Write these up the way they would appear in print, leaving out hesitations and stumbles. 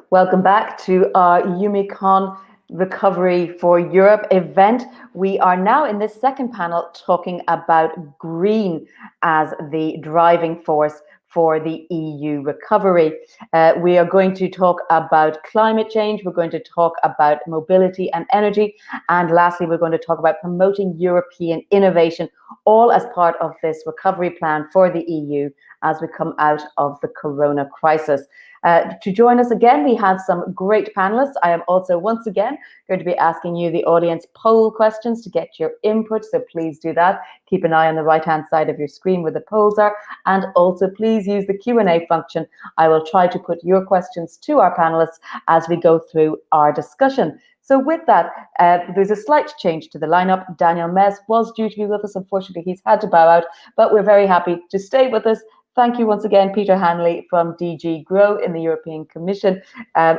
Welcome back to our EUMICON Recovery for Europe event. We are now in this second panel talking about green as the driving force for the EU recovery. We are going to talk about climate change, we're going to talk about mobility and energy, and lastly, we're going to talk about promoting European innovation, all as part of this recovery plan for the EU as we come out of the corona crisis. To join us again, we have some great panelists. I am also once again going to be asking you, the audience, poll questions to get your input, so please do that. Keep an eye on the right-hand side of your screen where the polls are, and also please use the Q&A function. I will try to put your questions to our panelists as we go through our discussion. So with that, there's a slight change to the lineup. Daniel Mess was due to be with us. Unfortunately, he's had to bow out, but we're very happy to stay with us. Thank you once again, Peter Hanley from DG GROW in the European Commission.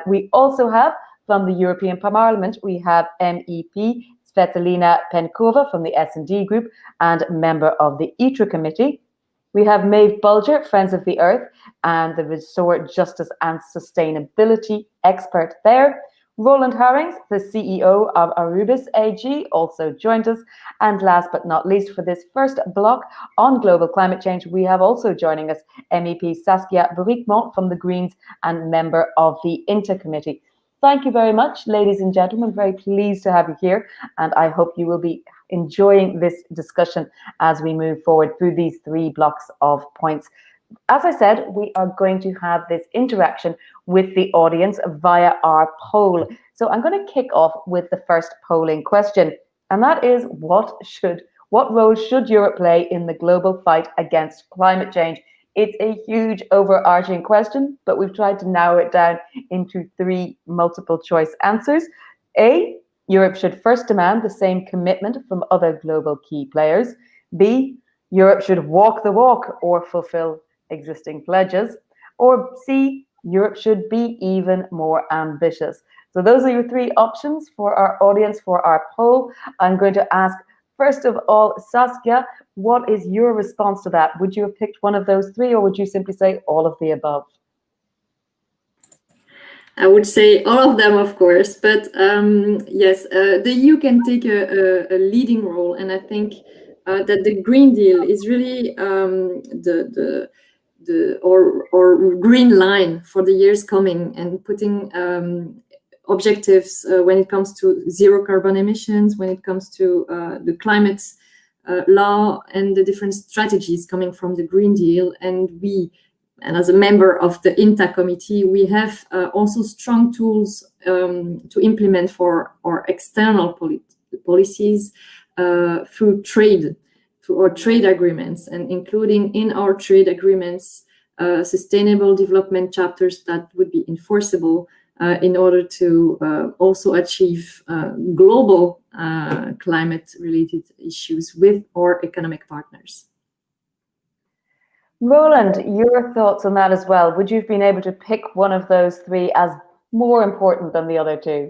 We also have from the European Parliament, we have MEP Svetlana Penkova from the S&D Group and member of the ITRE Committee. We have Maeve Bulger, Friends of the Earth, and the Resort Justice and Sustainability expert there. Roland Harings, the CEO of Arubis AG, also joined us. And last but not least, for this first block on global climate change, we have also joining us MEP Saskia Brikmont from the Greens and member of the Inter Committee. Thank you very much, ladies and gentlemen. Very pleased to have you here. And I hope you will be enjoying this discussion as we move forward through these three blocks of points. As I said, we are going to have this interaction with the audience via our poll. So I'm going to kick off with the first polling question, and that is, what role should Europe play in the global fight against climate change? It's a huge overarching question, but we've tried to narrow it down into three multiple choice answers. A, Europe should first demand the same commitment from other global key players. B, Europe should walk the walk or fulfill existing pledges. Or C, Europe should be even more ambitious. So those are your three options for our audience for our poll. I'm going to ask, first of all, Saskia, what is your response to that? Would you have picked one of those three, or would you simply say all of the above? I would say all of them, of course, but yes, the EU can take a leading role, and I think that the Green Deal is really or green line for the years coming, and putting objectives when it comes to zero carbon emissions, when it comes to the climate law and the different strategies coming from the Green Deal. And as a member of the INTA committee, we have also strong tools to implement for our external policies through trade, through our trade agreements, and including in our trade agreements sustainable development chapters that would be enforceable in order to also achieve global climate-related issues with our economic partners. Roland, your thoughts on that as well. Would you have been able to pick one of those three as more important than the other two?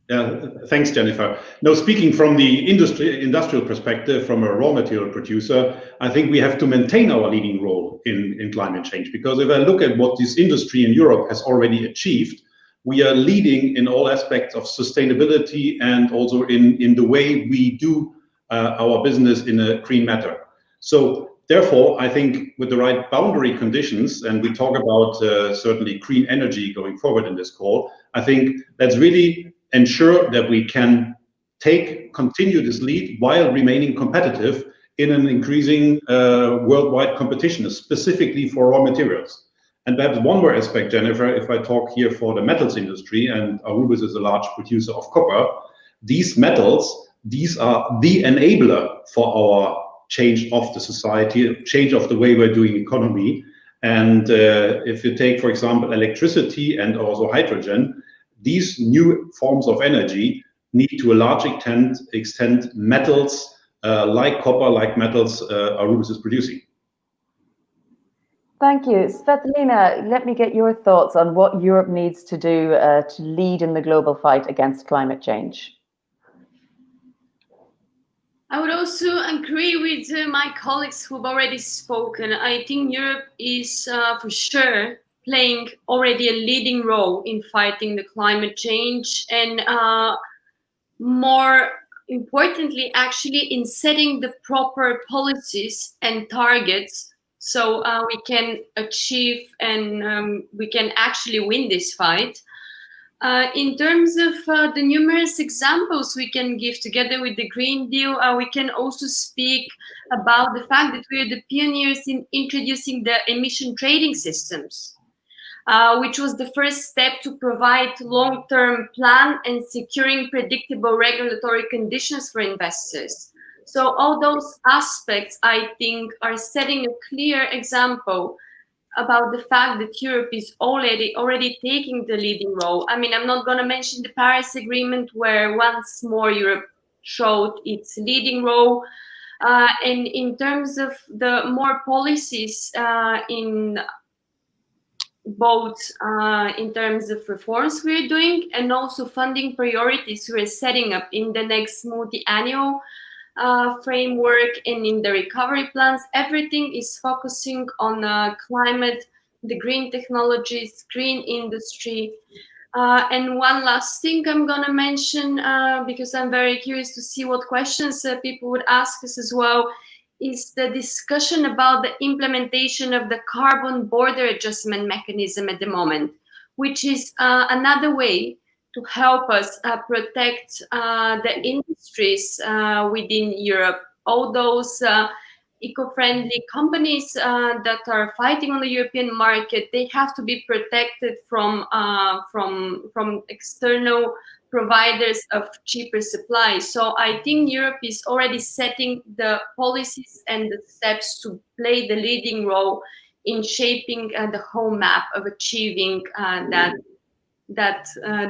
Yeah, thanks, Jennifer. No, speaking from the industrial perspective, from a raw material producer, I think we have to maintain our leading role in climate change, because if I look at what this industry in Europe has already achieved, we are leading in all aspects of sustainability and also in the way we do our business in a green manner. So therefore, I think with the right boundary conditions, and we talk about certainly green energy going forward in this call, I think let's really ensure that we can continue this lead while remaining competitive in an increasing worldwide competition, specifically for raw materials. And perhaps one more aspect, Jennifer, if I talk here for the metals industry, and Arubis is a large producer of copper, these metals, these are the enabler for our change of the society, change of the way we're doing economy. And if you take, for example, electricity and also hydrogen, these new forms of energy need to a large extent metals like copper, like metals Arubis is producing. Thank you. Svetlana, let me get your thoughts on what Europe needs to do to lead in the global fight against climate change. I would also agree with my colleagues who've already spoken. I think Europe is for sure playing already a leading role in fighting the climate change, and more importantly, actually, in setting the proper policies and targets so we can achieve and we can actually win this fight. In terms of the numerous examples we can give together with the Green Deal, we can also speak about the fact that we are the pioneers in introducing the emission trading systems, which was the first step to provide long-term plan and securing predictable regulatory conditions for investors. So all those aspects, I think, are setting a clear example about the fact that Europe is already taking the leading role. I mean, I'm not going to mention the Paris Agreement, where once more Europe showed its leading role. And in terms of the more policies in both in terms of reforms we're doing and also funding priorities we're setting up in the next multi-annual framework and in the recovery plans, everything is focusing on climate, the green technologies, green industry. And one last thing I'm going to mention, because I'm very curious to see what questions people would ask us as well, is the discussion about the implementation of the carbon border adjustment mechanism at the moment, which is another way to help us protect the industries within Europe. All those eco-friendly companies that are fighting on the European market, they have to be protected from external providers of cheaper supply. So I think Europe is already setting the policies and the steps to play the leading role in shaping the whole map of achieving that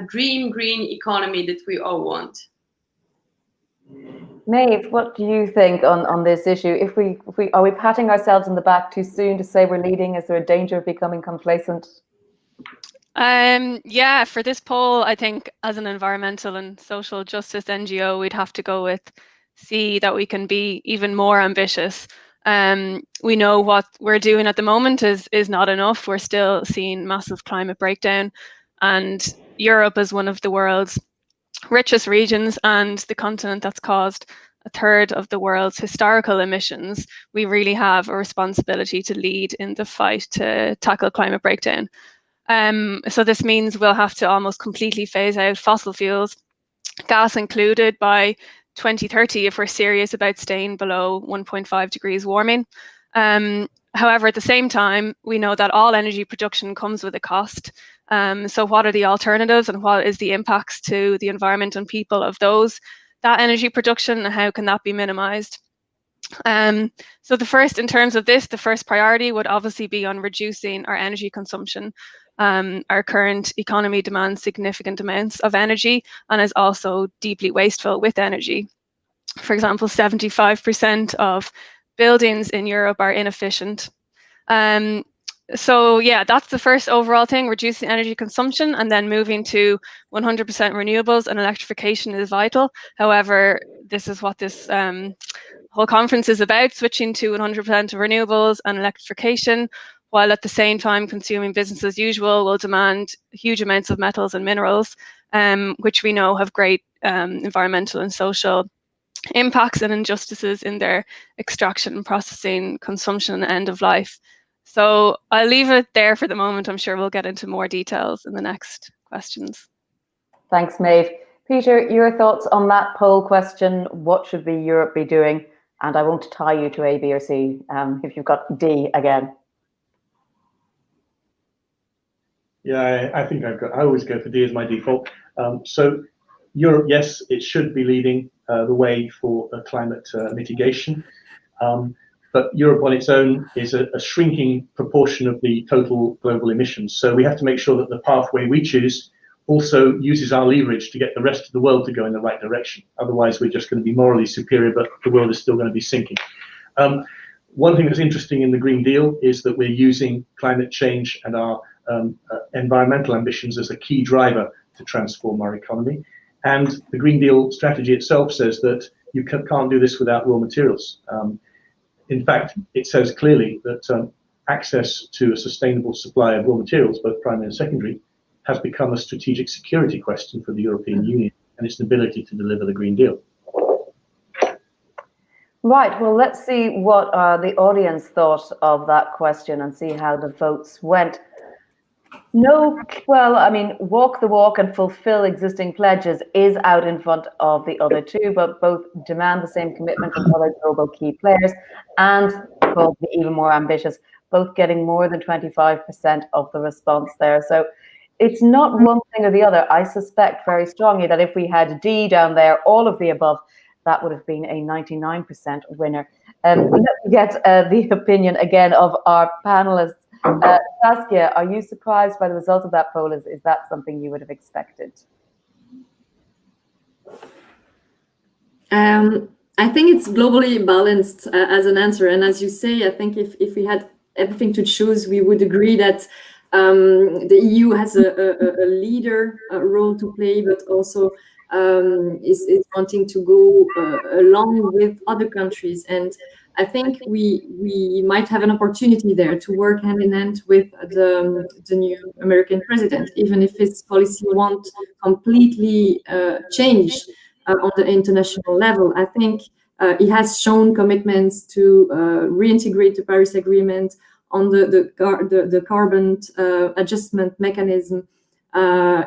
dream green economy that we all want. Maeve, what do you think on this issue? If we are we patting ourselves on the back too soon to say we're leading? Is there a danger of becoming complacent? Yeah, for this poll, I think as an environmental and social justice NGO, we'd have to go with see that we can be even more ambitious. We know what we're doing at the moment is not enough. We're still seeing massive climate breakdown, and Europe is one of the world's richest regions and the continent that's caused a third of the world's historical emissions. We really have a responsibility to lead in the fight to tackle climate breakdown. So this means we'll have to almost completely phase out fossil fuels, gas included, by 2030 if we're serious about staying below 1.5 degrees warming. However, at the same time, we know that all energy production comes with a cost. So what are the alternatives and what is the impacts to the environment and people of that energy production, and how can that be minimized? So in terms of this, the first priority would obviously be on reducing our energy consumption. Our current economy demands significant amounts of energy and is also deeply wasteful with energy. For example, 75% of buildings in Europe are inefficient. So yeah, that's the first overall thing, reducing energy consumption, and then moving to 100% renewables and electrification is vital. However, this is what this whole conference is about, switching to 100% renewables and electrification, while at the same time consuming business as usual will demand huge amounts of metals and minerals, which we know have great environmental and social impacts and injustices in their extraction, processing, consumption, and end of life. So I'll leave it there for the moment. I'm sure we'll get into more details in the next questions. Thanks, Maeve. Peter, your thoughts on that poll question? What should Europe be doing? And I won't tie you to A, B, or C if you've got D again. Yeah, I think I always go for D as my default. So Europe, yes, it should be leading the way for climate mitigation. But Europe on its own is a shrinking proportion of the total global emissions. So we have to make sure that the pathway we choose also uses our leverage to get the rest of the world to go in the right direction. Otherwise, we're just going to be morally superior, but the world is still going to be sinking. One thing that's interesting in the Green Deal is that we're using climate change and our environmental ambitions as a key driver to transform our economy. And the Green Deal strategy itself says that you can't do this without raw materials. In fact, it says clearly that access to a sustainable supply of raw materials, both primary and secondary, has become a strategic security question for the European Union and its ability to deliver the Green Deal. Right, well, let's see what the audience thought of that question and see how the votes went. No, well, I mean, walk the walk and fulfill existing pledges is out in front of the other two, but both demand the same commitment from other global key players and probably even more ambitious, both getting more than 25% of the response there. So it's not one thing or the other. I suspect very strongly that if we had D down there, all of the above, that would have been a 99% winner. Let me get the opinion again of our panelists. Saskia, are you surprised by the result of that poll? Is that something you would have expected? I think it's globally balanced as an answer. And as you say, I think if we had everything to choose, we would agree that the EU has a leader role to play, but also is wanting to go along with other countries. And I think we might have an opportunity there to work hand in hand with the new American president, even if his policy won't completely change on the international level. I think he has shown commitments to reintegrate the Paris Agreement on the carbon adjustment mechanism.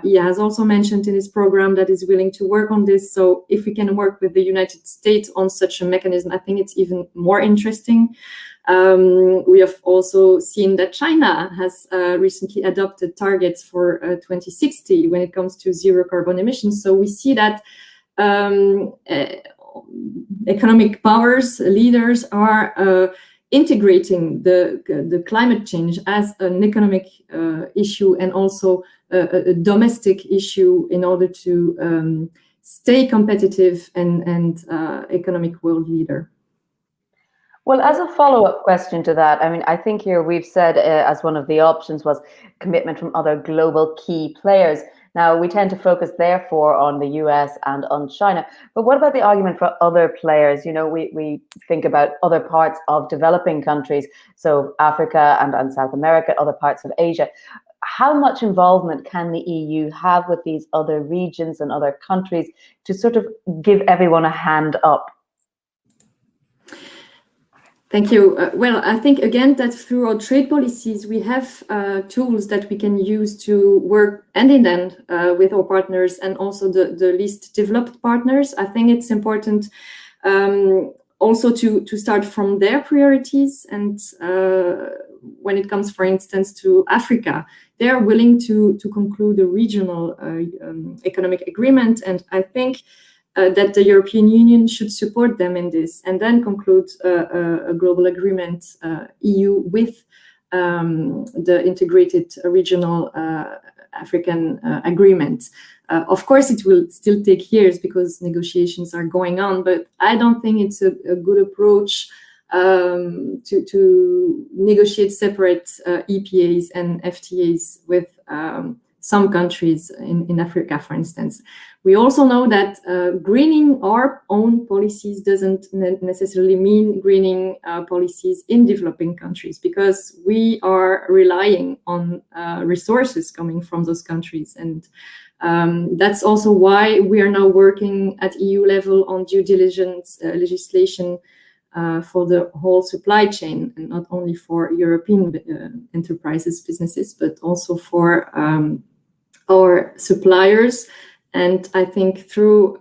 He has also mentioned in his program that he's willing to work on this. So if we can work with the United States on such a mechanism, I think it's even more interesting. We have also seen that China has recently adopted targets for 2060 when it comes to zero carbon emissions. So we see that economic powers, leaders are integrating the climate change as an economic issue and also a domestic issue in order to stay competitive and economic world leader. Well, as a follow-up question to that, I mean, I think here we've said as one of the options was commitment from other global key players. Now, we tend to focus, therefore, on the US and on China. But what about the argument for other players? You know, we think about other parts of developing countries, so Africa and South America, other parts of Asia. How much involvement can the EU have with these other regions and other countries to sort of give everyone a hand up? Thank you. Well, I think, again, that through our trade policies, we have tools that we can use to work hand in hand with our partners and also the least developed partners. I think it's important also to start from their priorities. And when it comes, for instance, to Africa, they are willing to conclude a regional economic agreement. And I think that the European Union should support them in this and then conclude a global agreement, EU with the integrated regional African agreement. Of course, it will still take years because negotiations are going on, but I don't think it's a good approach to negotiate separate EPAs and FTAs with some countries in Africa, for instance. We also know that greening our own policies doesn't necessarily mean greening policies in developing countries, because we are relying on resources coming from those countries. And that's also why we are now working at EU level on due diligence legislation for the whole supply chain, and not only for European enterprises, businesses, but also for our suppliers. And I think through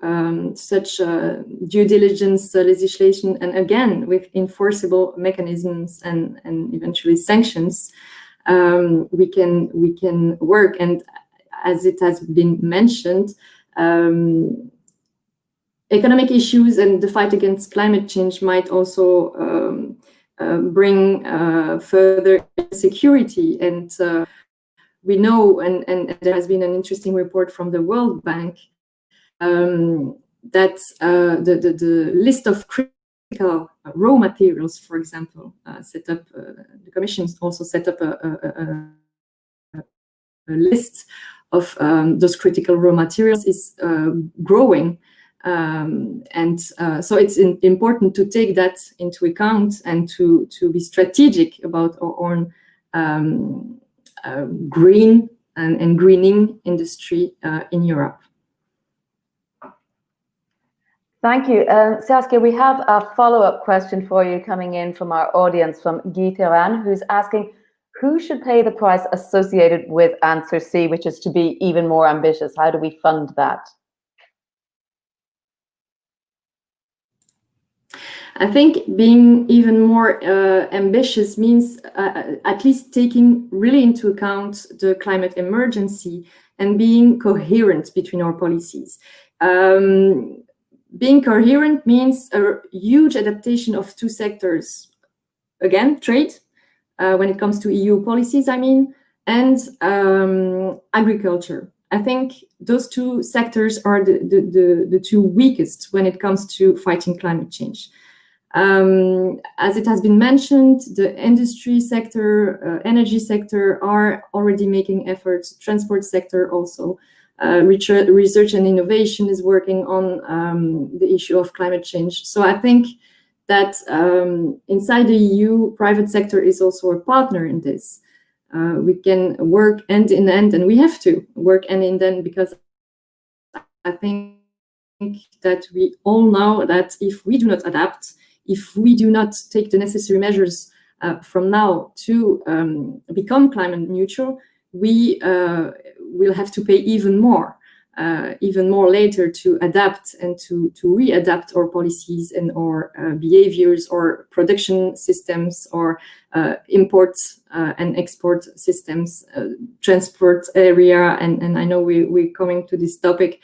such due diligence legislation, and again with enforceable mechanisms and eventually sanctions, we can work. And as it has been mentioned, economic issues and the fight against climate change might also bring further insecurity. And we know, and there has been an interesting report from the World Bank, that the list of critical raw materials, for example, the Commission also set up a list of those critical raw materials is growing. So it's important to take that into account and to be strategic about our own green and greening industry in Europe. Thank you. Saskia, we have a follow-up question for you coming in from our audience from Guy Theran, who's asking, who should pay the price associated with answer C, which is to be even more ambitious? How do we fund that? I think being even more ambitious means at least taking really into account the climate emergency and being coherent between our policies. Being coherent means a huge adaptation of two sectors. Again, trade, when it comes to EU policies, I mean, and agriculture. I think those two sectors are the two weakest when it comes to fighting climate change. As it has been mentioned, the industry sector, energy sector are already making efforts, transport sector also. Research and innovation is working on the issue of climate change. So I think that inside the EU, private sector is also a partner in this. We can work end in end, and we have to work end in end, because I think that we all know that if we do not adapt, if we do not take the necessary measures from now to become climate neutral, we will have to pay even more later to adapt and to readapt our policies and our behaviors or production systems or import and export systems, transport area, and I know we're coming to this topic,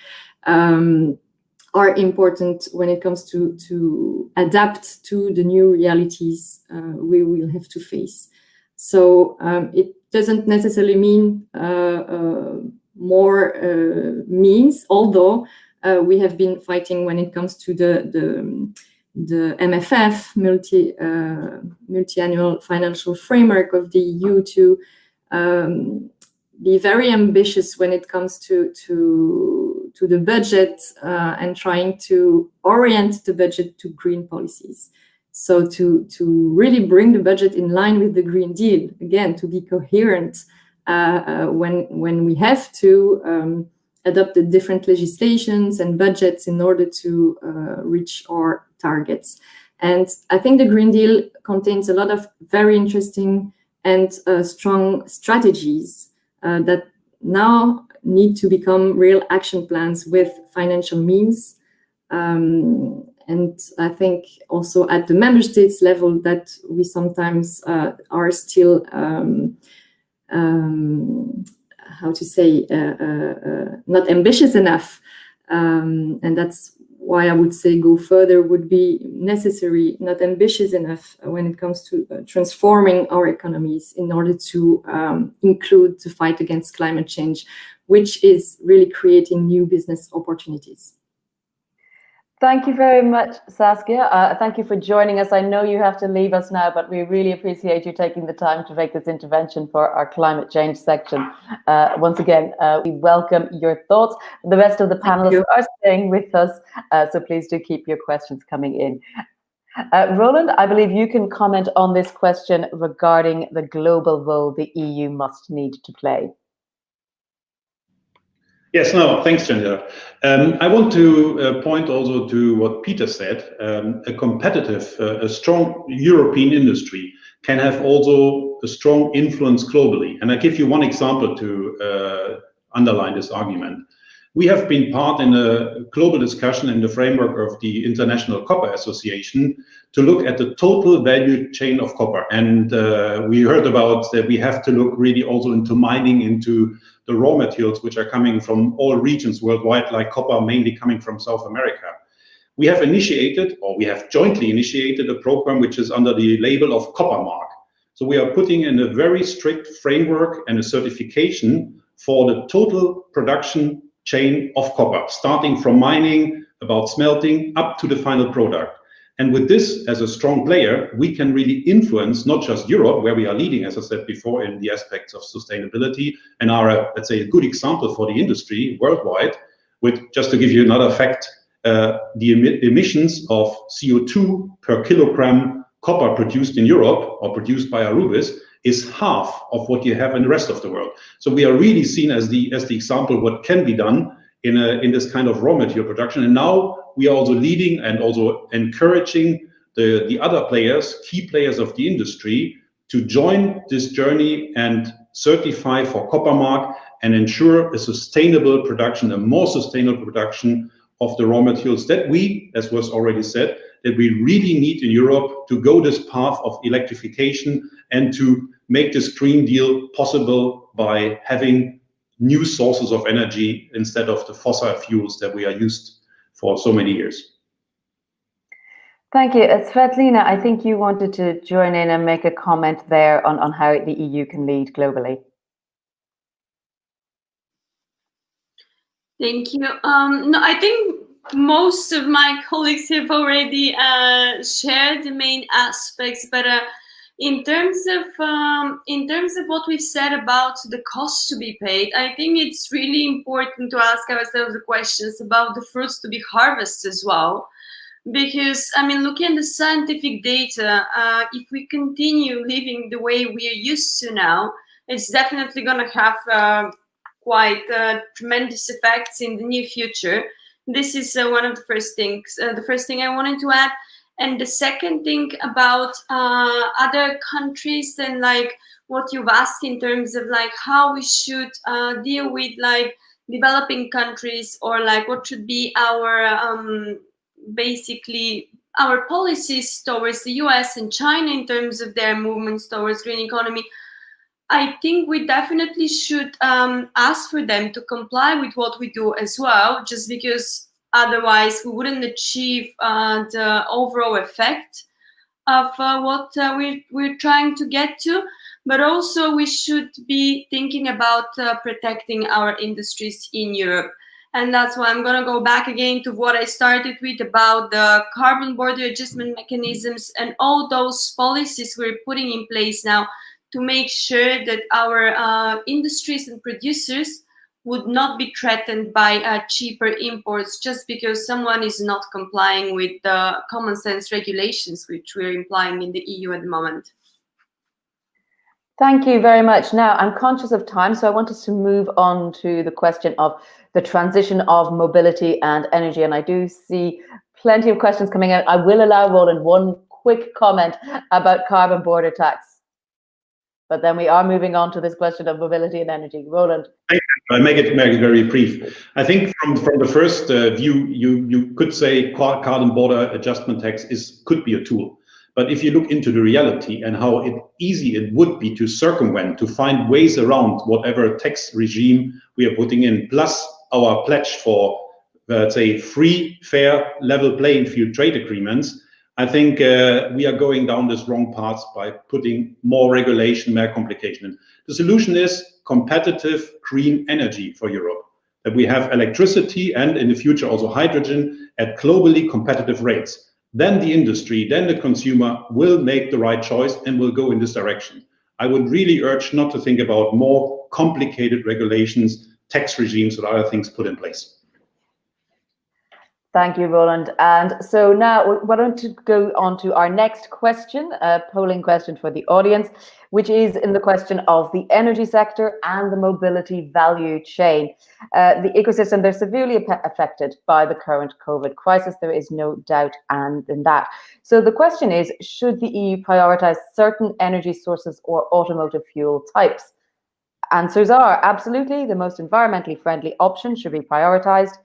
are important when it comes to adapt to the new realities we will have to face. So it doesn't necessarily mean more means, although we have been fighting when it comes to the MFF, multi-annual financial framework of the EU, to be very ambitious when it comes to the budget and trying to orient the budget to green policies. So to really bring the budget in line with the Green Deal, again, to be coherent when we have to adopt the different legislations and budgets in order to reach our targets. And I think the Green Deal contains a lot of very interesting and strong strategies that now need to become real action plans with financial means. And I think also at the member states level that we sometimes are still, how to say, not ambitious enough. And that's why I would say go further would be necessary, not ambitious enough when it comes to transforming our economies in order to include the fight against climate change, which is really creating new business opportunities. Thank you very much, Saskia. Thank you for joining us. I know you have to leave us now, but we really appreciate you taking the time to make this intervention for our climate change section. Once again, we welcome your thoughts. The rest of the panelists are staying with us, so please do keep your questions coming in. Roland, I believe you can comment on this question regarding the global role the EU must need to play. Yes, no, thanks, Jennifer. I want to point also to what Peter said. A competitive, a strong European industry can have also a strong influence globally. And I give you one example to underline this argument. We have been part in a global discussion in the framework of the International Copper Association to look at the total value chain of copper. And we heard about that we have to look really also into mining, into the raw materials which are coming from all regions worldwide, like copper mainly coming from South America. We have initiated, or we have jointly initiated, a program which is under the label of Copper Mark. So we are putting in a very strict framework and a certification for the total production chain of copper, starting from mining, about smelting, up to the final product. And with this as a strong player, we can really influence not just Europe, where we are leading, as I said before, in the aspects of sustainability, and are, let's say, a good example for the industry worldwide. With, just to give you another fact, the emissions of CO2 per kilogram copper produced in Europe or produced by Arubis is half of what you have in the rest of the world. So we are really seen as the example what can be done in this kind of raw material production. And now we are also leading and also encouraging the other players, key players of the industry, to join this journey and certify for Copper Mark and ensure a sustainable production, a more sustainable production of the raw materials that we, as was already said, that we really need in Europe to go this path of electrification and to make this Green Deal possible by having new sources of energy instead of the fossil fuels that we are used for so many years. Thank you. Svetlina, I think you wanted to join in and make a comment there on how the EU can lead globally. Thank you. No, I think most of my colleagues have already shared the main aspects, but in terms of what we've said about the cost to be paid, I think it's really important to ask ourselves the questions about the fruits to be harvested as well. Because, I mean, looking at the scientific data, if we continue living the way we are used to now, it's definitely going to have quite tremendous effects in the near future. This is one of the first things. The first thing I wanted to add. And the second thing about other countries and like what you've asked in terms of like how we should deal with like developing countries, or like what should be our basically our policies towards the US and China in terms of their movements towards green economy. I think we definitely should ask for them to comply with what we do as well, just because otherwise we wouldn't achieve the overall effect of what we're trying to get to. But also we should be thinking about protecting our industries in Europe. And that's why I'm going to go back again to what I started with about the carbon border adjustment mechanisms and all those policies we're putting in place now to make sure that our industries and producers would not be threatened by cheaper imports just because someone is not complying with the common sense regulations which we're implying in the EU at the moment. Thank you very much. Now, I'm conscious of time, so I want us to move on to the question of the transition of mobility and energy. And I do see plenty of questions coming out. I will allow Roland one quick comment about carbon border tax. But then we are moving on to this question of mobility and energy. Roland. I'll make it very brief. I think from the first view, you could say carbon border adjustment tax could be a tool. But if you look into the reality and how easy it would be to circumvent, to find ways around whatever tax regime we are putting in, plus our pledge for, let's say, free, fair, level playing field trade agreements, I think we are going down this wrong path by putting more regulation, more complication. The solution is competitive green energy for Europe, that we have electricity and in the future also hydrogen at globally competitive rates. Then the industry, then the consumer will make the right choice and will go in this direction. I would really urge not to think about more complicated regulations, tax regimes, or other things put in place. Thank you, Roland. And so now why don't you go on to our next question, a polling question for the audience, which is in the question of the energy sector and the mobility value chain. The ecosystem, they're severely affected by the current COVID crisis. There is no doubt in that. So the question is, should the EU prioritize certain energy sources or automotive fuel types? Answers are absolutely, the most environmentally friendly option should be prioritized.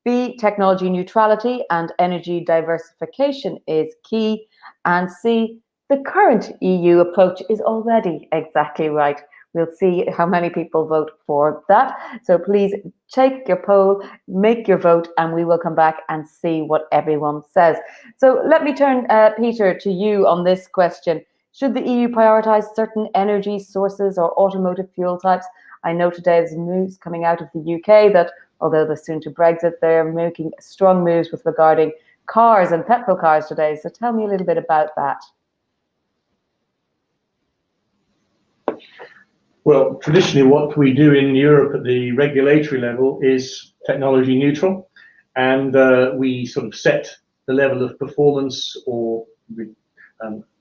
B, technology neutrality and energy diversification is key. And C, the current EU approach is already exactly right. We'll see how many people vote for that. So please take your poll, make your vote, and we will come back and see what everyone says. So let me turn, Peter, to you on this question. Should the EU prioritize certain energy sources or automotive fuel types? I know today there's news coming out of the UK that although they're soon to Brexit, they're making strong moves with regarding cars and petrol cars today. So tell me a little bit about that. Well, traditionally what we do in Europe at the regulatory level is technology neutral. and we sort of set the level of performance or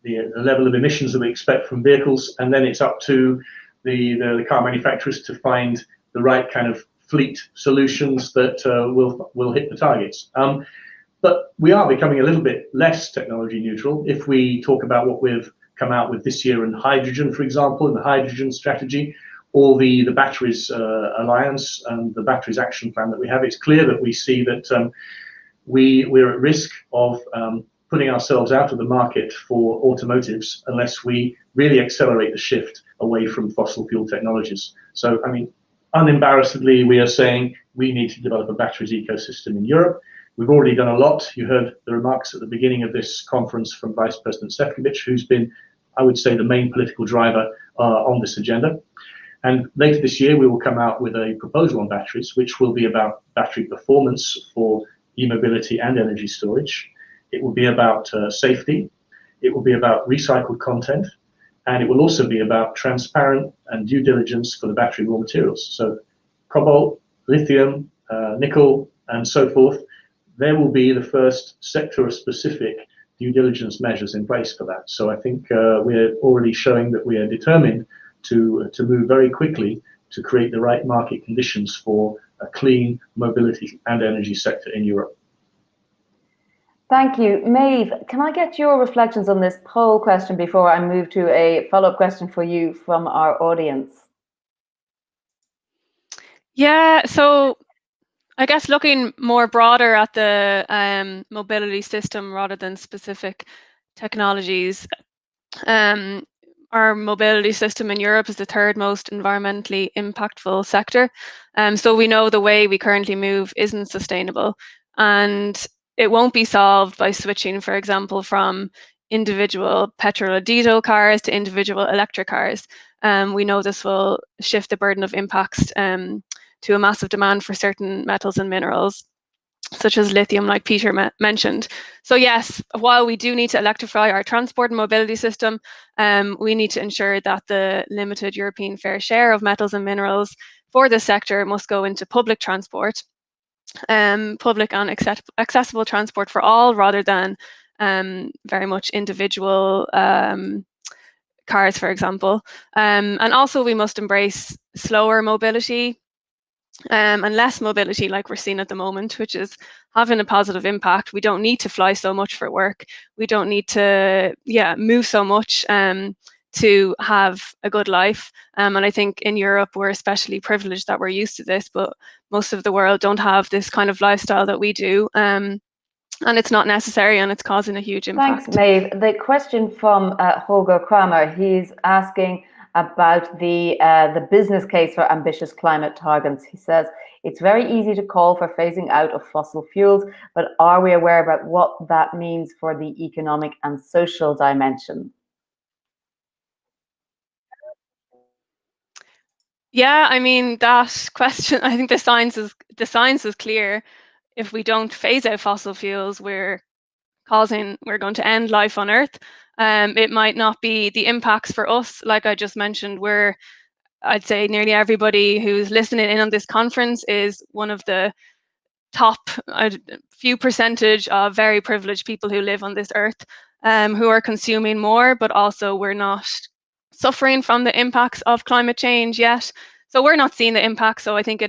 the level of emissions that we expect from vehicles, and then it's up to the car manufacturers to find the right kind of fleet solutions that will hit the targets. But we are becoming a little bit less technology neutral. If we talk about what we've come out with this year in hydrogen, for example, in the hydrogen strategy, or the batteries alliance and the batteries action plan that we have, it's clear that we see that we're at risk of putting ourselves out of the market for automotives unless we really accelerate the shift away from fossil fuel technologies. So, I mean, unembarrassedly, we are saying we need to develop a batteries ecosystem in Europe. We've already done a lot. You heard the remarks at the beginning of this conference from Vice President Šefčovič, who's been, I would say, the main political driver on this agenda. And later this year, we will come out with a proposal on batteries, which will be about battery performance for e-mobility and energy storage. It will be about safety. It will be about recycled content. And it will also be about transparent and due diligence for the battery raw materials. So cobalt, lithium, nickel, and so forth. There will be the first sector-specific due diligence measures in place for that. So I think we're already showing that we are determined to move very quickly to create the right market conditions for a clean mobility and energy sector in Europe. Thank you. Maeve, can I get your reflections on this poll question before I move to a follow-up question for you from our audience? Yeah, so I guess looking more broader at the mobility system rather than specific technologies, our mobility system in Europe is the third most environmentally impactful sector. So we know the way we currently move isn't sustainable, and it won't be solved by switching, for example, from individual petrol or diesel cars to individual electric cars. We know this will shift the burden of impacts to a massive demand for certain metals and minerals, such as lithium, like Peter mentioned. So yes, while we do need to electrify our transport and mobility system, we need to ensure that the limited European fair share of metals and minerals for this sector must go into public transport, public and accessible transport for all, rather than very much individual cars, for example. And also we must embrace slower mobility and less mobility like we're seeing at the moment, which is having a positive impact. We don't need to fly so much for work. We don't need to move so much to have a good life. And I think in Europe, we're especially privileged that we're used to this, but most of the world don't have this kind of lifestyle that we do. And it's not necessary, and it's causing a huge impact. Thanks, Maeve. The question from Holger Kramer, he's asking about the business case for ambitious climate targets. He says, it's very easy to call for phasing out of fossil fuels, but are we aware about what that means for the economic and social dimension? Yeah, I mean, that question, I think the science is clear. If we don't phase out fossil fuels, we're going to end life on Earth. It might not be the impacts for us, like I just mentioned, where I'd say nearly everybody who's listening in on this conference is one of the top few percentage of very privileged people who live on this Earth, who are consuming more, but also we're not suffering from the impacts of climate change yet. So we're not seeing the impact. So I think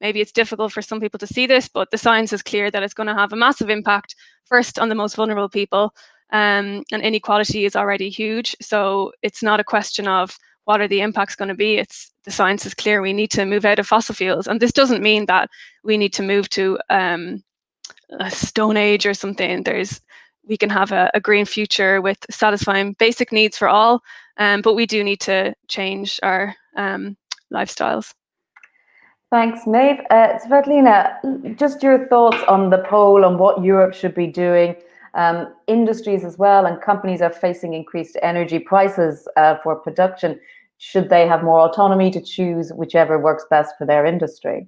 maybe it's difficult for some people to see this, but the science is clear that it's going to have a massive impact first on the most vulnerable people. And inequality is already huge. So it's not a question of what are the impacts going to be. The science is clear. We need to move out of fossil fuels. And this doesn't mean that we need to move to a stone age or something. We can have a green future with satisfying basic needs for all, but we do need to change our lifestyles. Thanks, Maeve. Svetlina, just your thoughts on the poll, on what Europe should be doing. Industries as well and companies are facing increased energy prices for production. Should they have more autonomy to choose whichever works best for their industry?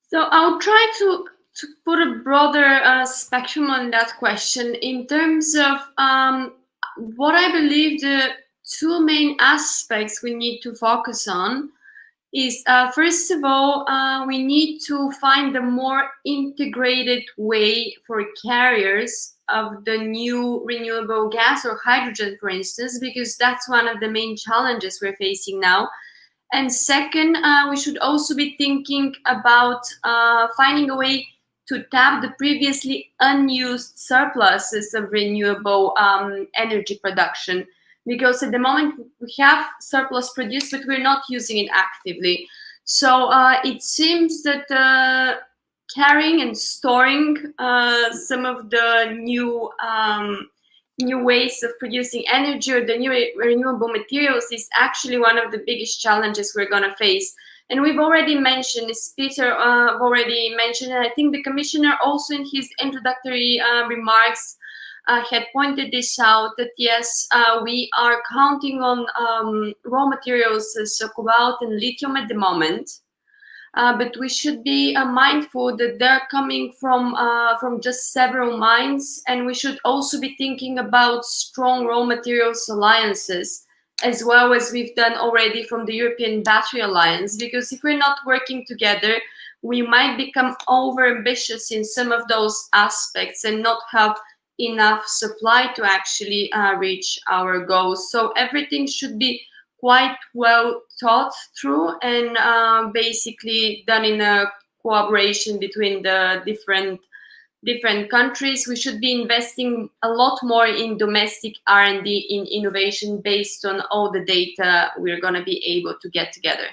So I'll try to put a broader spectrum on that question in terms of what I believe the two main aspects we need to focus on is first of all, we need to find a more integrated way for carriers of the new renewable gas or hydrogen, for instance, because that's one of the main challenges we're facing now. And second, we should also be thinking about finding a way to tap the previously unused surpluses of renewable energy production. Because at the moment we have surplus produced, but we're not using it actively. So it seems that carrying and storing some of the new ways of producing energy or the new renewable materials is actually one of the biggest challenges we're going to face. And we've already mentioned, as Peter already mentioned, and I think the Commissioner also in his introductory remarks had pointed this out, that yes, we are counting on raw materials so cobalt and lithium at the moment, but we should be mindful that they're coming from just several mines, and we should also be thinking about strong raw materials alliances, as well as we've done already from the European Battery Alliance, because if we're not working together, we might become over-ambitious in some of those aspects and not have enough supply to actually reach our goals. So everything should be quite well thought through and basically done in a cooperation between the different countries. We should be investing a lot more in domestic R&D, in innovation based on all the data we're going to be able to get together.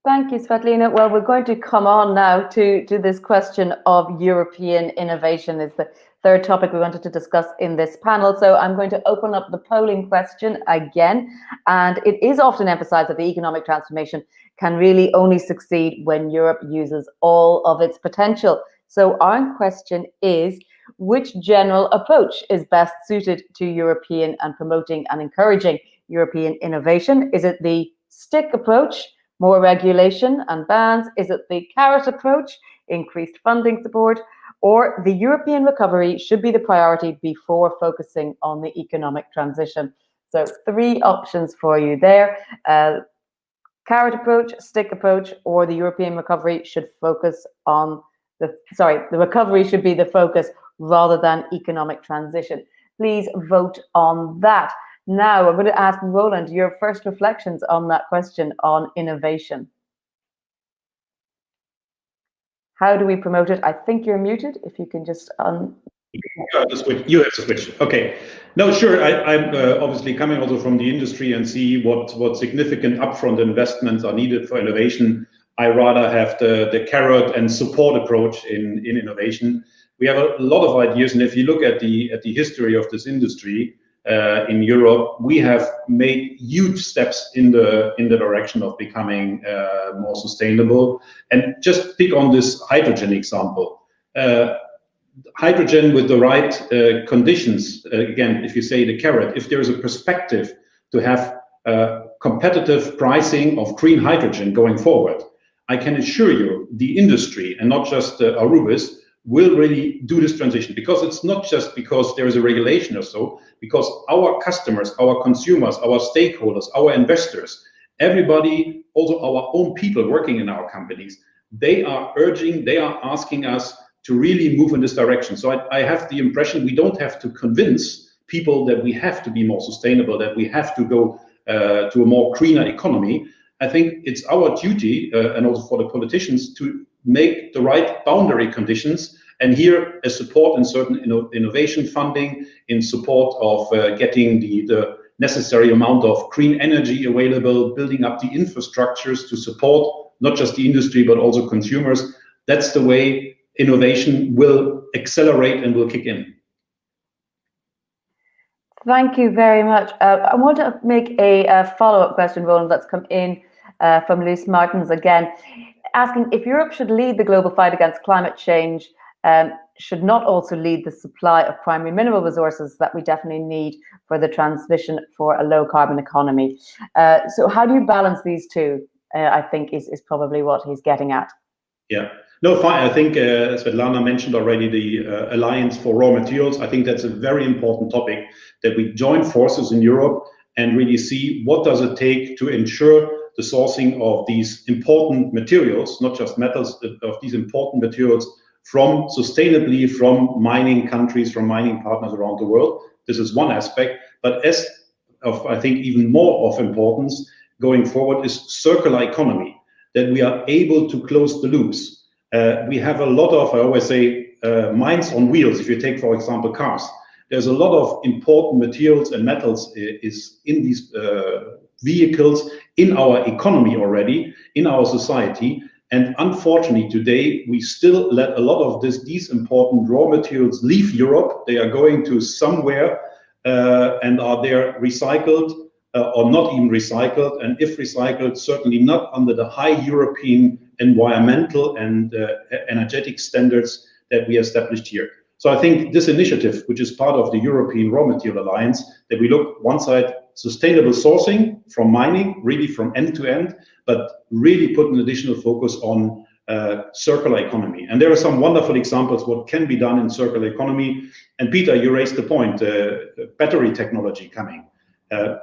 Thank you, Svetlina. Well, we're going to come on now to this question of European innovation. Is the third topic we wanted to discuss in this panel. So I'm going to open up the polling question again. And it is often emphasized that the economic transformation can really only succeed when Europe uses all of its potential. So our question is, which general approach is best suited to European and promoting and encouraging European innovation? Is it the stick approach, more regulation and bans? Is it the carrot approach, increased funding support? Or the European recovery should be the priority before focusing on the economic transition? So 3 options for you there. Carrot approach, stick approach, or the European recovery should focus on the recovery should be the focus rather than economic transition. Please vote on that. Now, I'm going to ask Roland your first reflections on that question on innovation. How do we promote it? I think you're muted. If you can just You have to switch. Okay. No, sure. I'm obviously coming also from the industry and see what significant upfront investments are needed for innovation. I rather have the carrot and support approach in innovation. We have a lot of ideas, and if you look at the history of this industry in Europe, we have made huge steps in the direction of becoming more sustainable. And just pick on this hydrogen example. Hydrogen with the right conditions, again, if you say the carrot, if there is a perspective to have competitive pricing of green hydrogen going forward, I can assure you the industry, and not just Arubis, will really do this transition, because it's not just because there is a regulation or so, because our customers, our consumers, our stakeholders, our investors, everybody, also our own people working in our companies, they are asking us to really move in this direction. So I have the impression we don't have to convince people that we have to be more sustainable, that we have to go to a more greener economy. I think it's our duty, and also for the politicians, to make the right boundary conditions, and here a support in certain innovation funding, in support of getting the necessary amount of green energy available, building up the infrastructures to support not just the industry but also consumers. That's the way innovation will accelerate and will kick in. Thank you very much. I want to make a follow-up question, Roland, that's come in from Luis Martins again, asking if Europe should lead the global fight against climate change, should not also lead the supply of primary mineral resources that we definitely need for the transition for a low carbon economy. So how do you balance these two? I think is probably what he's getting at. Yeah, no, fine. I think Svetlana mentioned already the Alliance for Raw Materials. I think that's a very important topic, that we join forces in Europe and really see what does it take to ensure the sourcing of these important materials, not just metals, of these important materials from sustainably from mining countries, from mining partners around the world. This is one aspect, but as of, I think, even more of importance going forward is circular economy, that we are able to close the loops. We have a lot of, I always say, mines on wheels. If you take, for example, cars, there's a lot of important materials and metals is in these vehicles, in our economy already, in our society. And unfortunately, today, we still let a lot of these important raw materials leave Europe. They are going to somewhere and are there recycled or not even recycled. And if recycled, certainly not under the high European environmental and energetic standards that we established here. So I think this initiative, which is part of the European Raw Material Alliance, that we look one side, sustainable sourcing from mining, really from end to end, but really put an additional focus on circular economy. And there are some wonderful examples what can be done in circular economy. And Peter, you raised the point, battery technology coming.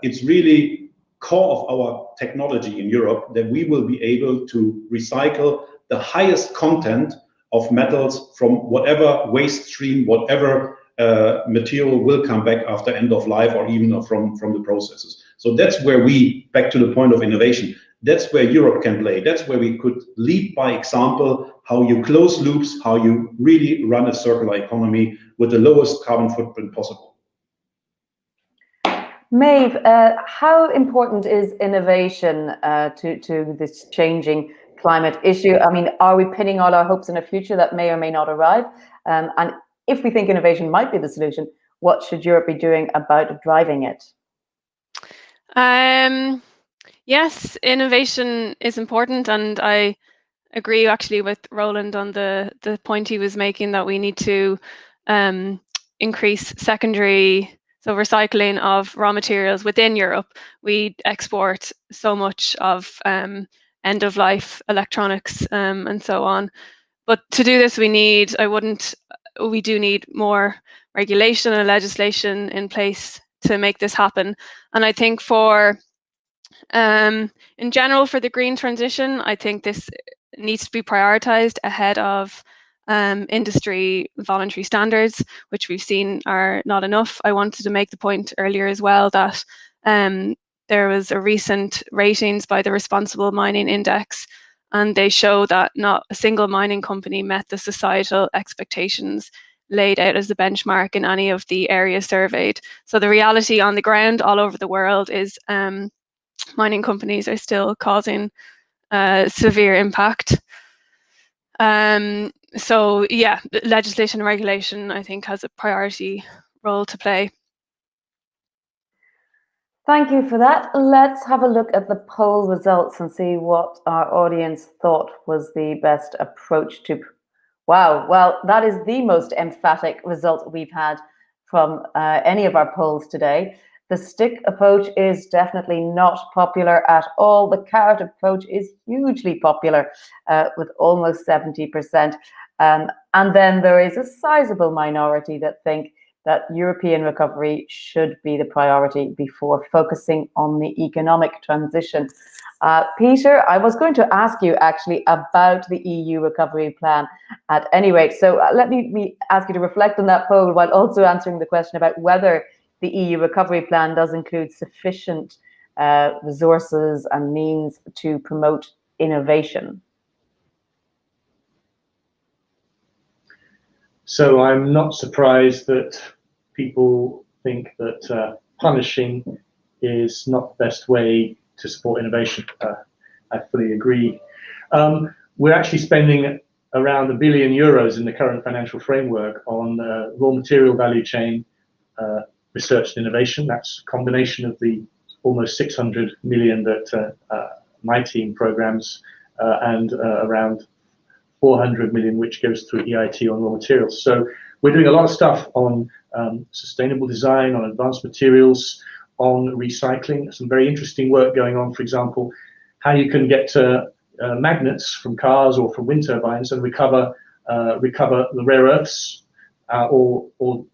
It's really core of our technology in Europe that we will be able to recycle the highest content of metals from whatever waste stream, whatever material will come back after end of life or even from the processes. So that's where we, back to the point of innovation, that's where Europe can play. That's where we could lead by example, how you close loops, how you really run a circular economy with the lowest carbon footprint possible. Maeve, how important is innovation to this changing climate issue? I mean, are we pinning all our hopes in a future that may or may not arrive? And if we think innovation might be the solution, what should Europe be doing about driving it? Yes, innovation is important, and I agree actually with Roland on the point he was making that we need to increase secondary, so recycling of raw materials within Europe. We export so much of end-of-life electronics and so on. But to do this, we do need more regulation and legislation in place to make this happen. And I think in general, for the green transition, I think this needs to be prioritized ahead of industry voluntary standards, which we've seen are not enough. I wanted to make the point earlier as well that there was a recent ratings by the Responsible Mining Index, and they show that not a single mining company met the societal expectations laid out as the benchmark in any of the areas surveyed. So the reality on the ground all over the world is mining companies are still causing severe impact. So yeah, legislation and regulation, I think, has a priority role to play. Thank you for that. Let's have a look at the poll results and see what our audience thought was the best approach to. Wow, well, that is the most emphatic result we've had from any of our polls today. The stick approach is definitely not popular at all. The carrot approach is hugely popular with almost 70%. And then there is a sizable minority that think that European recovery should be the priority before focusing on the economic transition. Peter, I was going to ask you actually about the EU recovery plan at any rate. So let me ask you to reflect on that poll while also answering the question about whether the EU recovery plan does include sufficient resources and means to promote innovation. So I'm not surprised that people think that punishing is not the best way to support innovation. I fully agree. We're actually spending around €1 billion in the current financial framework on raw material value chain research and innovation. That's a combination of the almost 600 million that my team programs and around 400 million which goes through EIT on raw materials. So we're doing a lot of stuff on sustainable design, on advanced materials, on recycling. Some very interesting work going on, for example, how you can get magnets from cars or from wind turbines and recover the rare earths or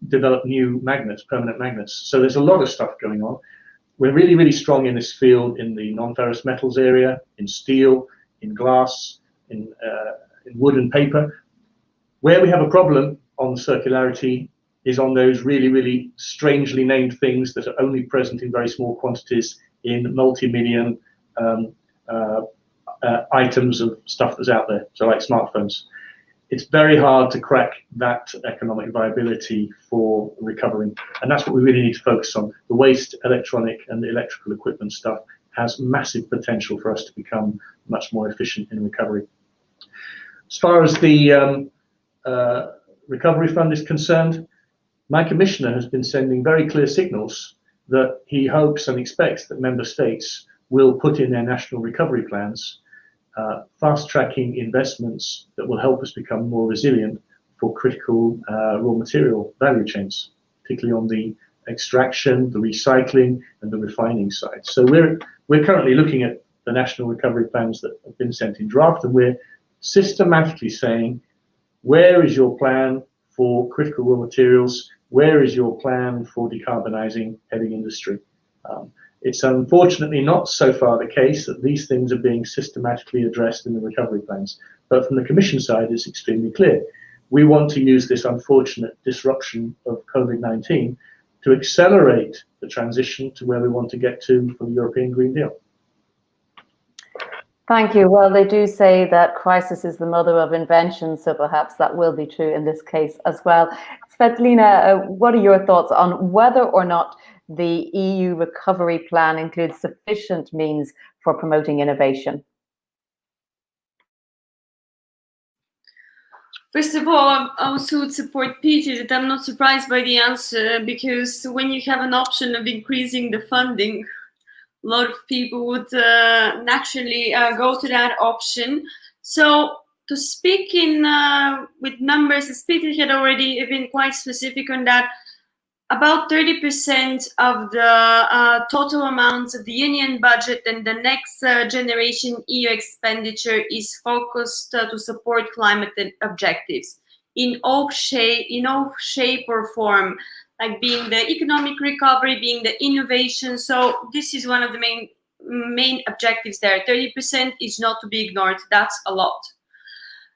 develop new magnets, permanent magnets. So there's a lot of stuff going on. We're really, really strong in this field in the non-ferrous metals area, in steel, in glass, in wood and paper. Where we have a problem on circularity is on those really, really strangely named things that are only present in very small quantities in multi-million items of stuff that's out there, so like smartphones. It's very hard to crack that economic viability for recovery, and that's what we really need to focus on. The waste, electronic and the electrical equipment stuff has massive potential for us to become much more efficient in recovery. As far as the recovery fund is concerned, my commissioner has been sending very clear signals that he hopes and expects that member states will put in their national recovery plans fast-tracking investments that will help us become more resilient for critical raw material value chains, particularly on the extraction, the recycling, and the refining side. So we're currently looking at the national recovery plans that have been sent in draft, and we're systematically saying, where is your plan for critical raw materials? Where is your plan for decarbonizing heavy industry? It's unfortunately not so far the case that these things are being systematically addressed in the recovery plans. But from the Commission side, it's extremely clear. We want to use this unfortunate disruption of COVID-19 to accelerate the transition to where we want to get to for the European Green Deal. Thank you. Well, they do say that crisis is the mother of invention, so perhaps that will be true in this case as well. Svetlina, what are your thoughts on whether or not the EU recovery plan includes sufficient means for promoting innovation? First of all, I also would support Peter that I'm not surprised by the answer, because when you have an option of increasing the funding, a lot of people would naturally go to that option. So to speak in with numbers, as Peter had already been quite specific on that, about 30% of the total amount of the union budget and the next generation EU expenditure is focused to support climate objectives in all shape or form, like being the economic recovery, being the innovation. So this is one of the main objectives there. 30% is not to be ignored. That's a lot.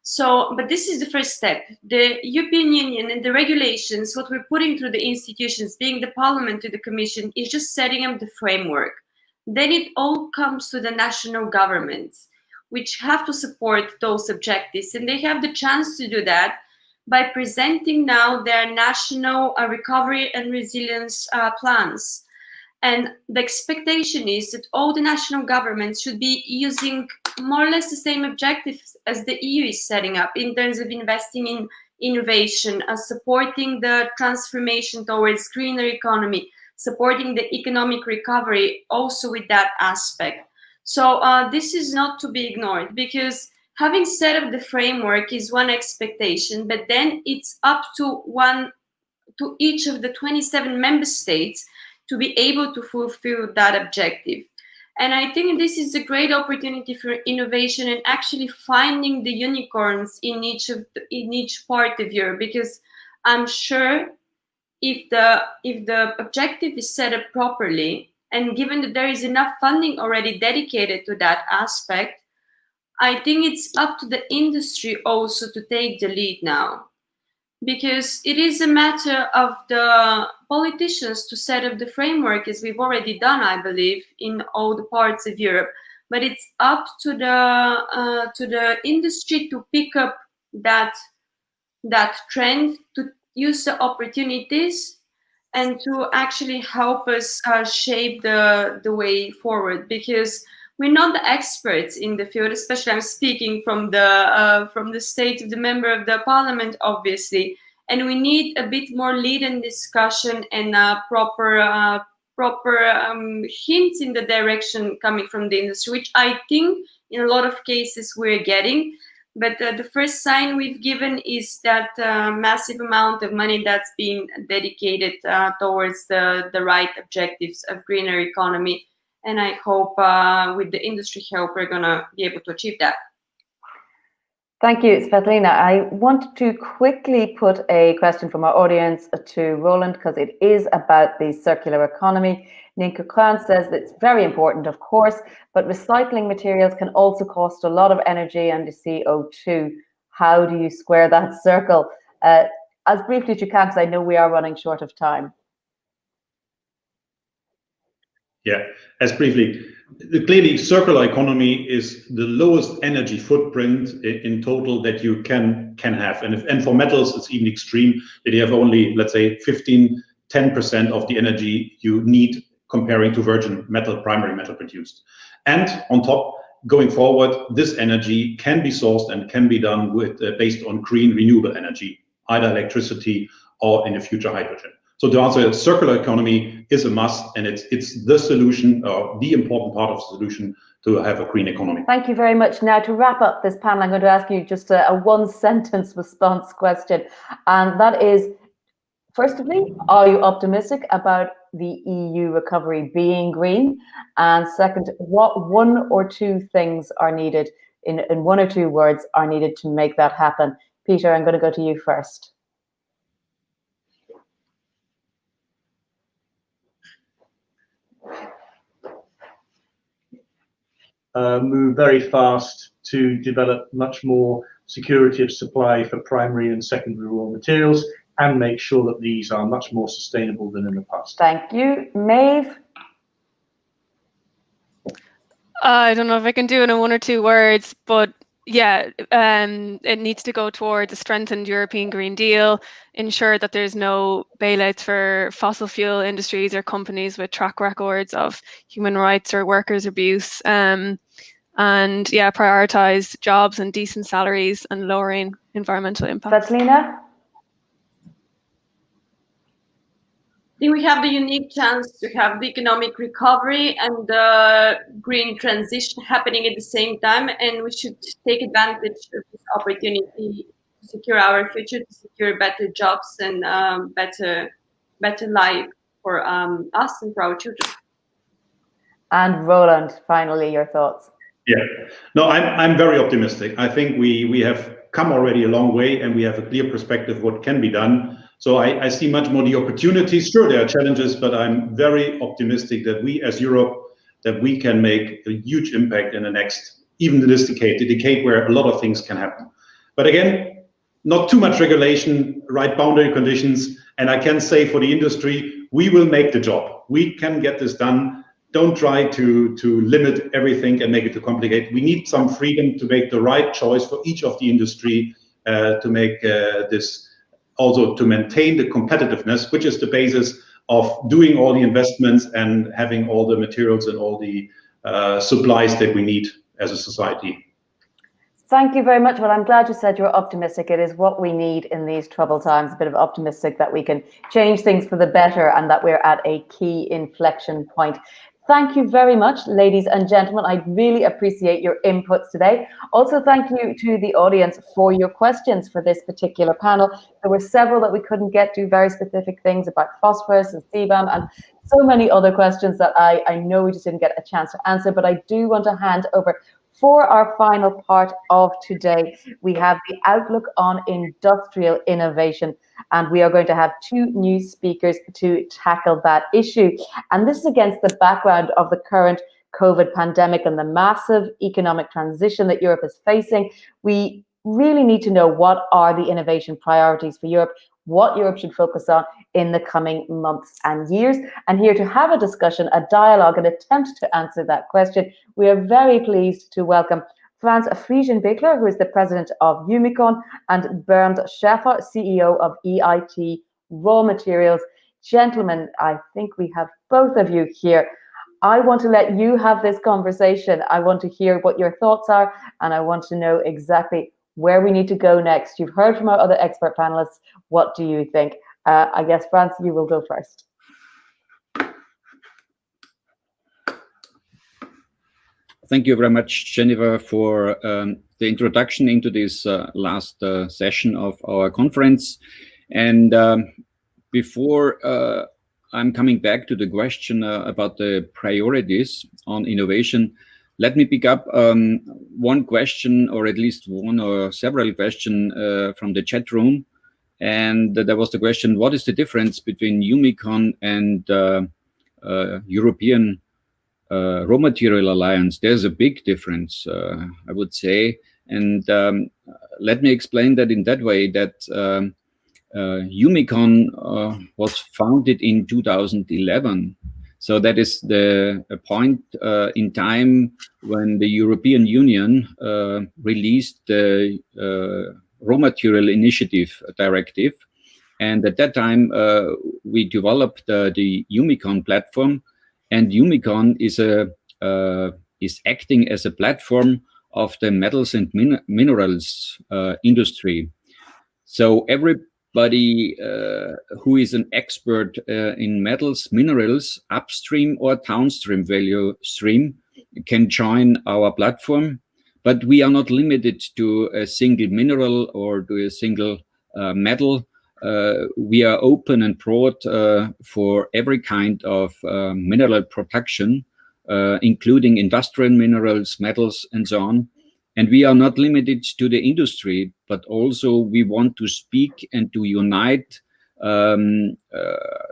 So, but this is the first step. The European Union and the regulations, what we're putting through the institutions, being the Parliament to the Commission, is just setting up the framework. Then it all comes to the national governments, which have to support those objectives. And they have the chance to do that by presenting now their national recovery and resilience plans. And the expectation is that all the national governments should be using more or less the same objectives as the EU is setting up in terms of investing in innovation, supporting the transformation towards greener economy, supporting the economic recovery also with that aspect. So this is not to be ignored, because having set up the framework is one expectation, but then it's up to each of the 27 member states to be able to fulfill that objective. And I think this is a great opportunity for innovation and actually finding the unicorns in each part of Europe, because I'm sure if the objective is set up properly, and given that there is enough funding already dedicated to that aspect, I think it's up to the industry also to take the lead now. Because it is a matter of the politicians to set up the framework, as we've already done, I believe, in all the parts of Europe. But it's up to the industry to pick up that trend, to use the opportunities, and to actually help us shape the way forward. Because we're not the experts in the field, especially I'm speaking from the state of the member of the parliament, obviously, and we need a bit more lead and discussion and proper hints in the direction coming from the industry, which I think in a lot of cases we're getting. But the first sign we've given is that massive amount of money that's being dedicated towards the right objectives of greener economy. And I hope with the industry help, we're going to be able to achieve that. Thank you, Svetlina. I want to quickly put a question from our audience to Roland, because it is about the circular economy. Ninka Khan says that it's very important, of course, but recycling materials can also cost a lot of energy and CO2. How do you square that circle? As briefly as you can, because I know we are running short of time. Yeah, as briefly. Clearly, circular economy is the lowest energy footprint in total that you can have. And for metals, it's even extreme that you have only, let's say, 10% of the energy you need comparing to virgin metal, primary metal produced. And on top, going forward, this energy can be sourced and can be done with based on green renewable energy, either electricity or in the future hydrogen. So to answer, circular economy is a must, and it's the solution, or the important part of the solution to have a green economy. Thank you very much. Now, to wrap up this panel, I'm going to ask you just a one-sentence response question, and that is, firstly, are you optimistic about the EU recovery being green? And second, what one or two things are needed, in one or two words, are needed to make that happen? Peter, I'm going to go to you first. Move very fast to develop much more security of supply for primary and secondary raw materials, and make sure that these are much more sustainable than in the past. Thank you. Maeve? I don't know if I can do it in one or two words, but yeah, it needs to go towards a strengthened European Green Deal, ensure that there's no bailouts for fossil fuel industries or companies with track records of human rights or workers' abuse, and yeah, prioritize jobs and decent salaries and lowering environmental impacts. Svetlina? I think we have the unique chance to have the economic recovery and the green transition happening at the same time, and we should take advantage of this opportunity to secure our future, to secure better jobs and better life for us and for our children. And Roland, finally, your thoughts. Yeah, no, I'm very optimistic. I think we have come already a long way, and we have a clear perspective what can be done. So I see much more the opportunities. Sure, there are challenges, but I'm very optimistic that we as Europe, that we can make a huge impact in the next, even this decade, the decade where a lot of things can happen. But again, not too much regulation, right boundary conditions. And I can say for the industry, we will make the job. We can get this done. Don't try to limit everything and make it too complicated. We need some freedom to make the right choice for each of the industry to make this, also to maintain the competitiveness, which is the basis of doing all the investments and having all the materials and all the supplies that we need as a society. Thank you very much. Well, I'm glad you said you're optimistic. It is what we need in these troubled times, a bit of optimistic that we can change things for the better and that we're at a key inflection point. Thank you very much, ladies and gentlemen. I really appreciate your inputs today. Also, thank you to the audience for your questions for this particular panel. There were several that we couldn't get to, very specific things about phosphorus and CBAM and so many other questions that I know we just didn't get a chance to answer, but I do want to hand over for our final part of today. We have the outlook on industrial innovation, and we are going to have two new speakers to tackle that issue. And this is against the background of the current COVID pandemic and the massive economic transition that Europe is facing. We really need to know what are the innovation priorities for Europe, what Europe should focus on in the coming months and years. And here to have a discussion, a dialogue, an attempt to answer that question, we are very pleased to welcome Franz Friesenbichler, who is the president of EUMICON, and Bernd Schäfer, CEO of EIT Raw Materials. Gentlemen, I think we have both of you here. I want to let you have this conversation. I want to hear what your thoughts are, and I want to know exactly where we need to go next. You've heard from our other expert panelists. What do you think? I guess, Franz, you will go first. Thank you very much, Jennifer, for the introduction into this last session of our conference. And before I'm coming back to the question about the priorities on innovation, let me pick up one question, or at least one or several questions from the chat room. And there was the question, what is the difference between EUMICON and European Raw Material Alliance? There's a big difference, I would say. And let me explain that in that way, that EUMICON was founded in 2011. So that is the point in time when the European Union released the Raw Material Initiative Directive. And at that time, we developed the EUMICON platform. And EUMICON is acting as a platform of the metals and minerals industry. So everybody who is an expert in metals, minerals, upstream or downstream value stream can join our platform. But we are not limited to a single mineral or to a single metal. We are open and broad for every kind of mineral production, including industrial minerals, metals, and so on. And we are not limited to the industry, but also we want to speak and to unite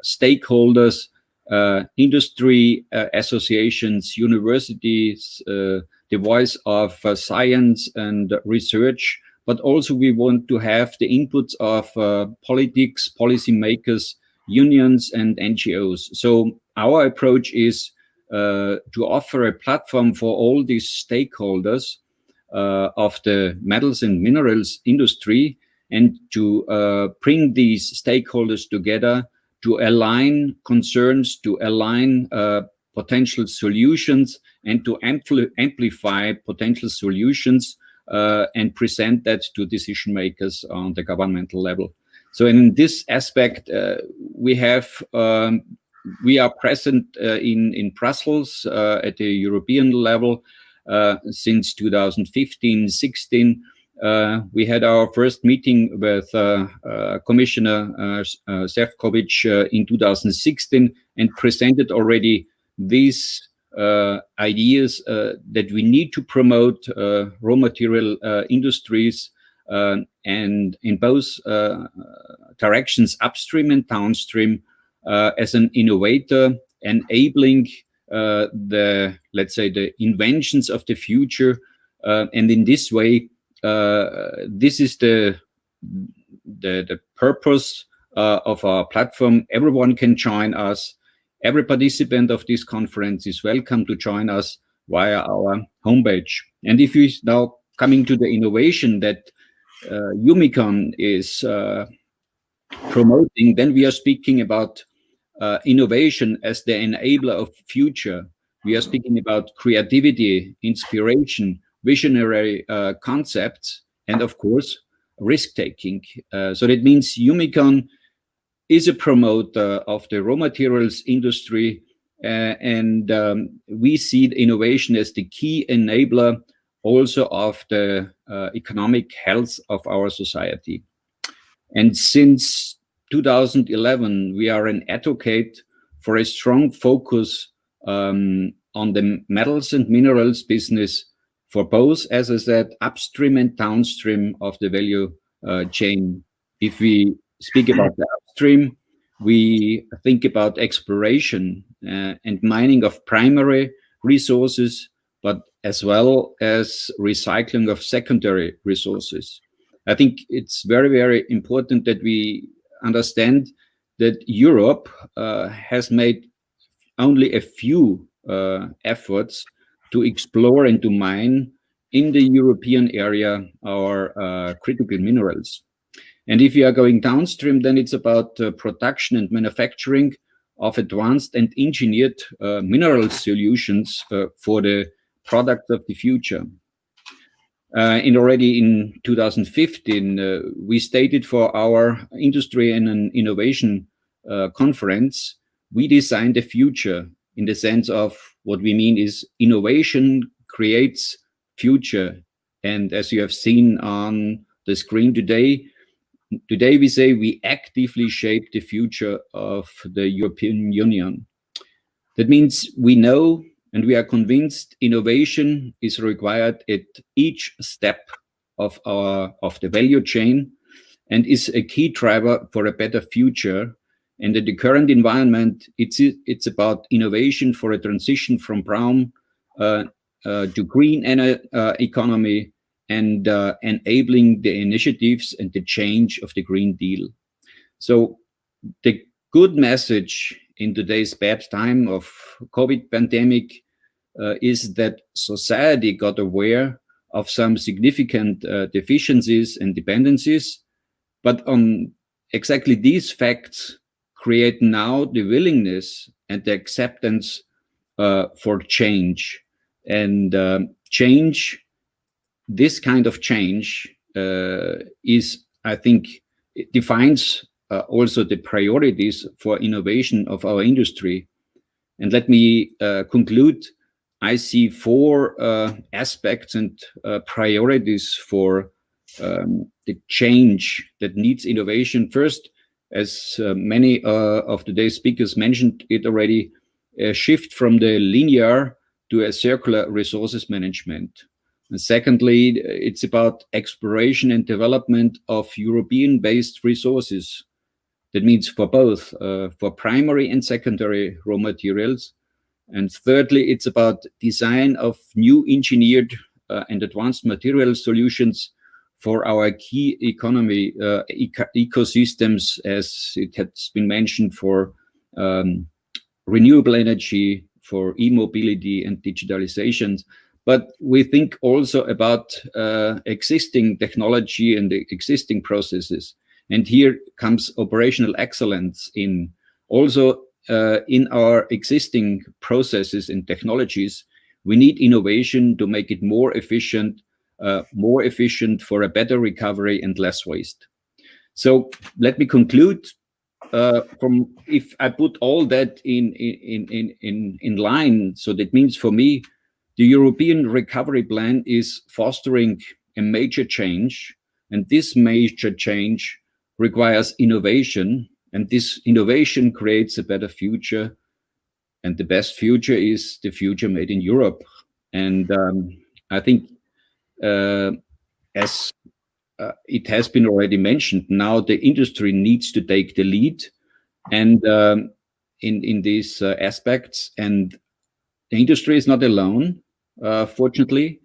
stakeholders, industry associations, universities, the voice of science and research, but also we want to have the inputs of politics, policymakers, unions, and NGOs. So our approach is to offer a platform for all these stakeholders of the metals and minerals industry, and to bring these stakeholders together to align concerns, to align potential solutions, and to amplify potential solutions and present that to decision makers on the governmental level. So in this aspect, we are present in Brussels at the European level since 2015-16. We had our first meeting with Commissioner Šefčovič in 2016 and presented already these ideas that we need to promote raw material industries and in both directions, upstream and downstream, as an innovator, enabling let's say, the inventions of the future. And in this way, this is the purpose of our platform. Everyone can join us. Every participant of this conference is welcome to join us via our homepage. And if you now coming to the innovation that EUMICON is promoting, then we are speaking about innovation as the enabler of future. We are speaking about creativity, inspiration, visionary concepts, and of course, risk-taking. So that means EUMICON is a promoter of the raw materials industry, and we see innovation as the key enabler also of the economic health of our society. And since 2011, we are an advocate for a strong focus on the metals and minerals business for both, as I said, upstream and downstream of the value chain. If we speak about the upstream, we think about exploration and mining of primary resources, but as well as recycling of secondary resources. I think it's very, very important that we understand that Europe has made only a few efforts to explore and to mine in the European area our critical minerals. And if you are going downstream, then it's about production and manufacturing of advanced and engineered mineral solutions for the product of the future. And already in 2015, we stated for our industry and an innovation conference, we designed a future in the sense of what we mean is innovation creates future. And as you have seen on the screen today we say we actively shape the future of the European Union. That means we know and we are convinced innovation is required at each step of the value chain and is a key driver for a better future. And in the current environment, it's about innovation for a transition from brown to green economy, and enabling the initiatives and the change of the Green Deal. So the good message in today's bad time of COVID pandemic is that society got aware of some significant deficiencies and dependencies, but on exactly these facts create now the willingness and the acceptance for change. And change, this kind of change is, I think, it defines also the priorities for innovation of our industry. And let me conclude. I see four aspects and priorities for the change that needs innovation. First, as many of today's speakers mentioned it already, a shift from the linear to a circular resources management. And secondly, it's about exploration and development of European-based resources. That means for both, for primary and secondary raw materials. And thirdly, it's about design of new engineered and advanced material solutions for our key economy ecosystems, as it has been mentioned, for renewable energy, for e-mobility and digitalizations. But we think also about existing technology and the existing processes. And here comes operational excellence in. Also, in our existing processes and technologies, we need innovation to make it more efficient for a better recovery and less waste. So let me conclude. If I put all that in line, so that means for me, the European Recovery Plan is fostering a major change, and this major change requires innovation. And this innovation creates a better future. And the best future is the future made in Europe. And I think, as it has been already mentioned, now the industry needs to take the lead and in these aspects. And the industry is not alone, fortunately.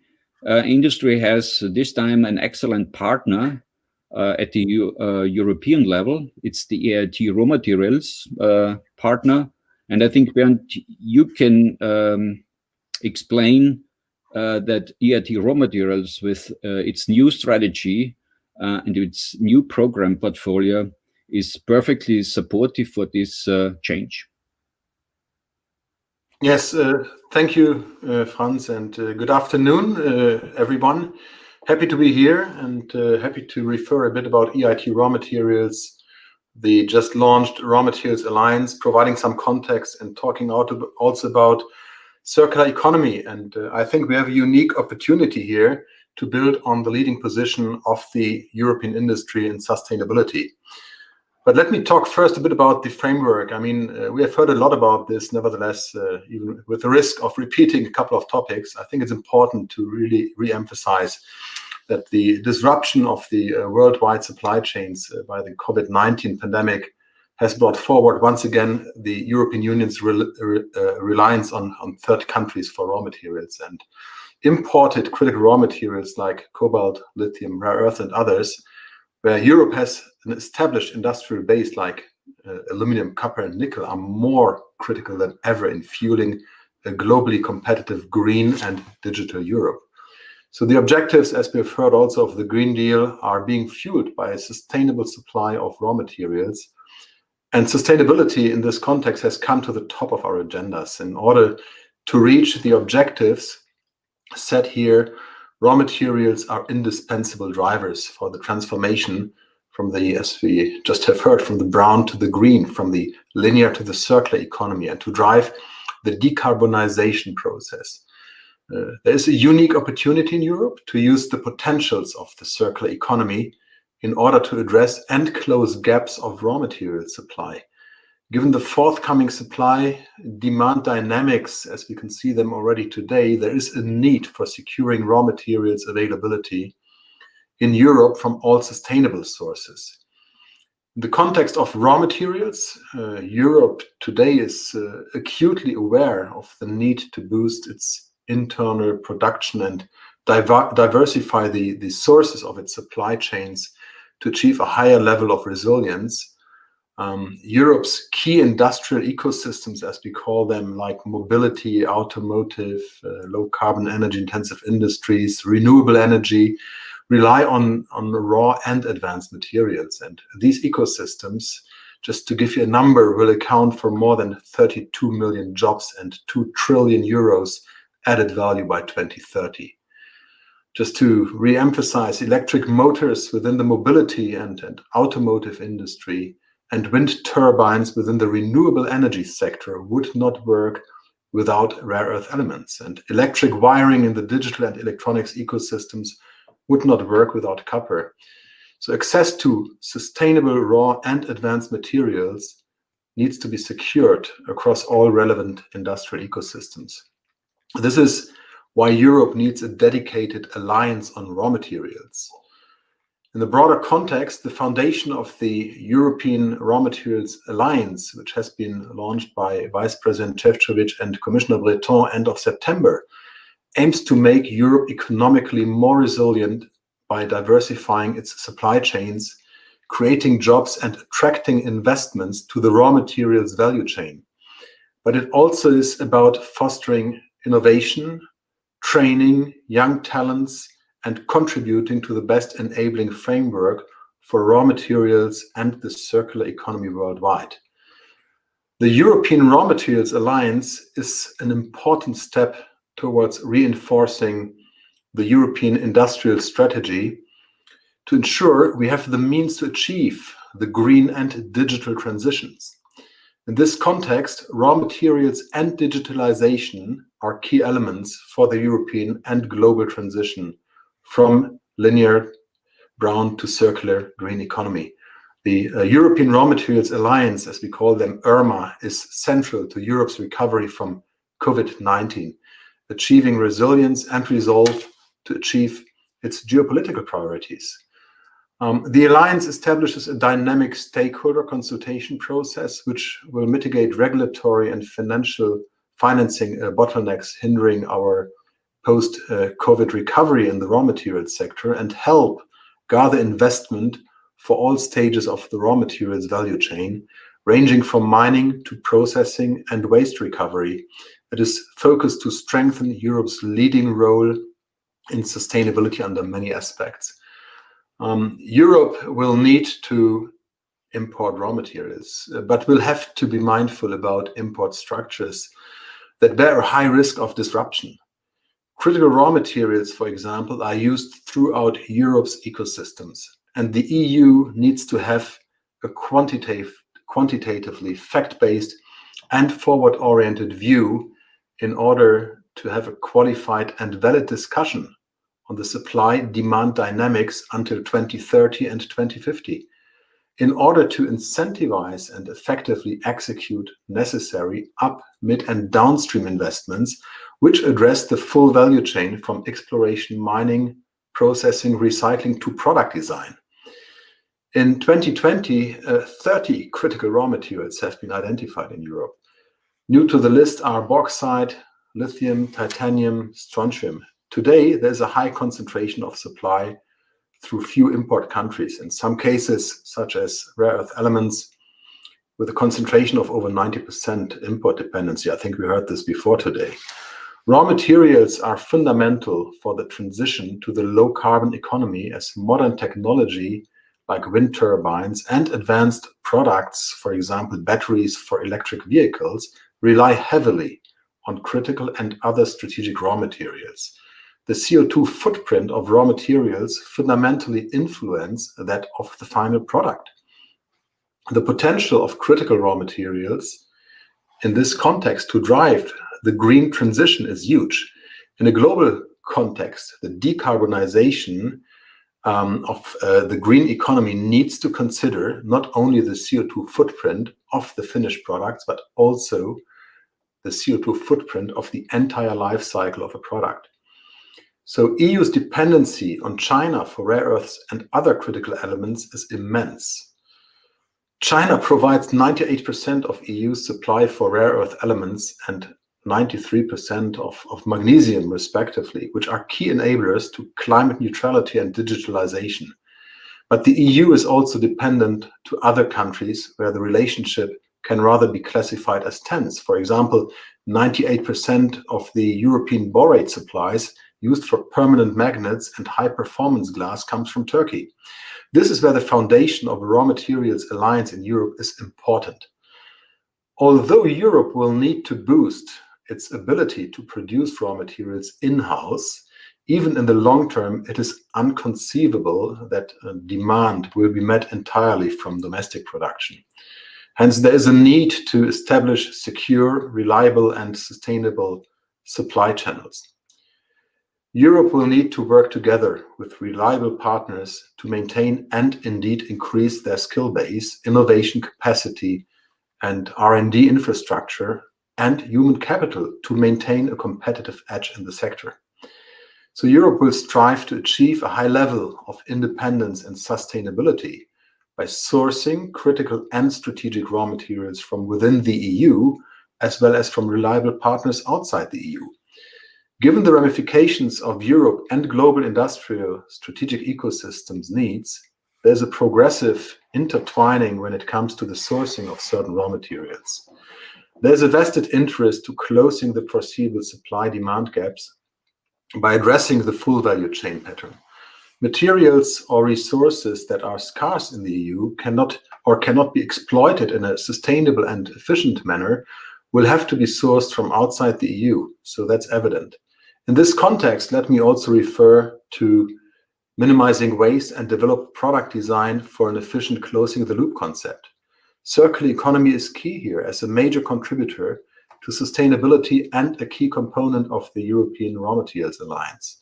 Industry has this time an excellent partner at the European level. It's the EIT raw materials partner. And I think, Bernd, you can explain that EIT raw materials, with its new strategy and its new program portfolio, is perfectly supportive for this change. Yes, thank you, Franz, and good afternoon, everyone. Happy to be here and happy to refer a bit about EIT Raw Materials, the just launched Raw Materials Alliance, providing some context and talking also about circular economy. And I think we have a unique opportunity here to build on the leading position of the European industry in sustainability. But let me talk first a bit about the framework. I mean, we have heard a lot about this. Nevertheless, even with the risk of repeating a couple of topics, I think it's important to really re-emphasize that the disruption of the worldwide supply chains by the COVID-19 pandemic has brought forward once again the European Union's reliance on third countries for raw materials, and imported critical raw materials like cobalt, lithium, rare earth, and others, where Europe has an established industrial base like aluminum, copper, and nickel, are more critical than ever in fueling a globally competitive green and digital Europe. So the objectives, as we've heard also, of the Green Deal are being fueled by a sustainable supply of raw materials. And sustainability in this context has come to the top of our agendas. In order to reach the objectives set here, raw materials are indispensable drivers for the transformation from the, as we just have heard, from the brown to the green, from the linear to the circular economy, and to drive the decarbonization process. There is a unique opportunity in Europe to use the potentials of the circular economy in order to address and close gaps of raw material supply. Given the forthcoming supply-demand dynamics, as we can see them already today, there is a need for securing raw materials availability in Europe from all sustainable sources. In the context of raw materials, Europe today is acutely aware of the need to boost its internal production and diversify the sources of its supply chains to achieve a higher level of resilience. Europe's key industrial ecosystems, as we call them, like mobility, automotive, low carbon energy intensive industries, renewable energy, rely on raw and advanced materials. And these ecosystems, just to give you a number, will account for more than 32 million jobs and 2 trillion euros added value by 2030. Just to re-emphasize, electric motors within the mobility and automotive industry and wind turbines within the renewable energy sector would not work without rare earth elements. And electric wiring in the digital and electronics ecosystems would not work without copper. So access to sustainable raw and advanced materials needs to be secured across all relevant industrial ecosystems. This is why Europe needs a dedicated alliance on raw materials. In the broader context, the foundation of the European Raw Materials Alliance, which has been launched by Vice President Šefčovič and Commissioner Breton end of September, aims to make Europe economically more resilient by diversifying its supply chains, creating jobs and attracting investments to the raw materials value chain. But it also is about fostering innovation, training young talents, and contributing to the best enabling framework for raw materials and the circular economy worldwide. The European Raw Materials Alliance is an important step towards reinforcing the European industrial strategy to ensure we have the means to achieve the green and digital transitions. In this context, raw materials and digitalization are key elements for the European and global transition from linear brown to circular green economy. The European Raw Materials Alliance, as we call them, EURMA, is central to Europe's recovery from COVID-19, achieving resilience and resolve to achieve its geopolitical priorities. The Alliance establishes a dynamic stakeholder consultation process which will mitigate regulatory and financing bottlenecks hindering our post-COVID recovery in the raw materials sector and help gather investment for all stages of the raw materials value chain, ranging from mining to processing and waste recovery. It is focused to strengthen Europe's leading role in sustainability under many aspects. Europe will need to import raw materials, but will have to be mindful about import structures that bear a high risk of disruption. Critical raw materials, for example, are used throughout Europe's ecosystems, and the EU needs to have a quantitatively fact-based and forward-oriented view in order to have a qualified and valid discussion on the supply-demand dynamics until 2030 and 2050, in order to incentivize and effectively execute necessary up, mid, and downstream investments which address the full value chain from exploration, mining, processing, recycling to product design. In 2020, 30 critical raw materials have been identified in Europe. New to the list are bauxite, lithium, titanium, strontium. Today, there's a high concentration of supply through few import countries, in some cases, such as rare earth elements, with a concentration of over 90% import dependency. I think we heard this before today. Raw materials are fundamental for the transition to the low carbon economy, as modern technology like wind turbines and advanced products, for example, batteries for electric vehicles, rely heavily on critical and other strategic raw materials. The CO2 footprint of raw materials fundamentally influence that of the final product. The potential of critical raw materials in this context to drive the green transition is huge. In a global context, the decarbonization of the green economy needs to consider not only the CO2 footprint of the finished products, but also the CO2 footprint of the entire life cycle of a product. So EU's dependency on China for rare earths and other critical elements is immense. China provides 98% of EU's supply for rare earth elements and 93% of magnesium, respectively, which are key enablers to climate neutrality and digitalization. But the EU is also dependent to other countries where the relationship can rather be classified as tense. For example, 98% of the European borate supplies used for permanent magnets and high-performance glass comes from Turkey. This is where the foundation of a raw materials alliance in Europe is important. Although Europe will need to boost its ability to produce raw materials in-house, even in the long term, it is inconceivable that demand will be met entirely from domestic production. Hence, there is a need to establish secure, reliable, and sustainable supply channels. Europe will need to work together with reliable partners to maintain and indeed increase their skill base, innovation capacity, and R&D infrastructure and human capital to maintain a competitive edge in the sector. So Europe will strive to achieve a high level of independence and sustainability by sourcing critical and strategic raw materials from within the EU, as well as from reliable partners outside the EU. Given the ramifications of Europe and global industrial strategic ecosystems needs, there's a progressive intertwining when it comes to the sourcing of certain raw materials. There's a vested interest to closing the foreseeable supply-demand gaps by addressing the full value chain pattern. Materials or resources that are scarce in the EU cannot be exploited in a sustainable and efficient manner will have to be sourced from outside the EU, so that's evident. In this context, let me also refer to minimizing waste and develop product design for an efficient closing the loop concept. Circular economy is key here as a major contributor to sustainability and a key component of the European Raw Materials Alliance.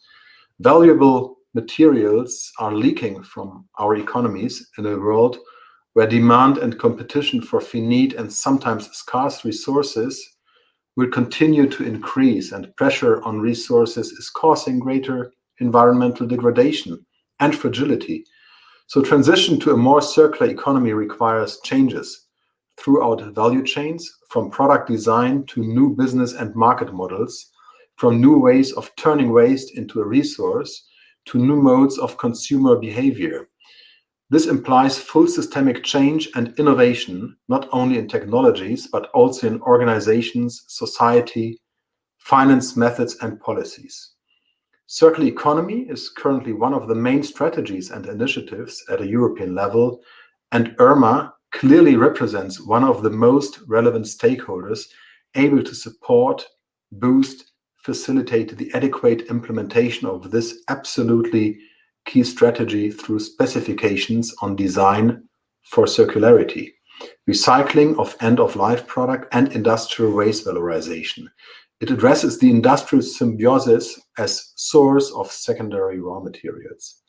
Valuable materials are leaking from our economies in a world where demand and competition for finite and sometimes scarce resources will continue to increase, and pressure on resources is causing greater environmental degradation and fragility. So transition to a more circular economy requires changes throughout value chains, from product design to new business and market models, from new ways of turning waste into a resource to new modes of consumer behavior. This implies full systemic change and innovation, not only in technologies, but also in organizations, society, finance methods, and policies. Circular economy is currently one of the main strategies and initiatives at a European level, and EURMA clearly represents one of the most relevant stakeholders able to support, boost, facilitate the adequate implementation of this absolutely key strategy through specifications on design for circularity, recycling of end-of-life product, and industrial waste valorization. It addresses the industrial symbiosis as source of secondary raw materials.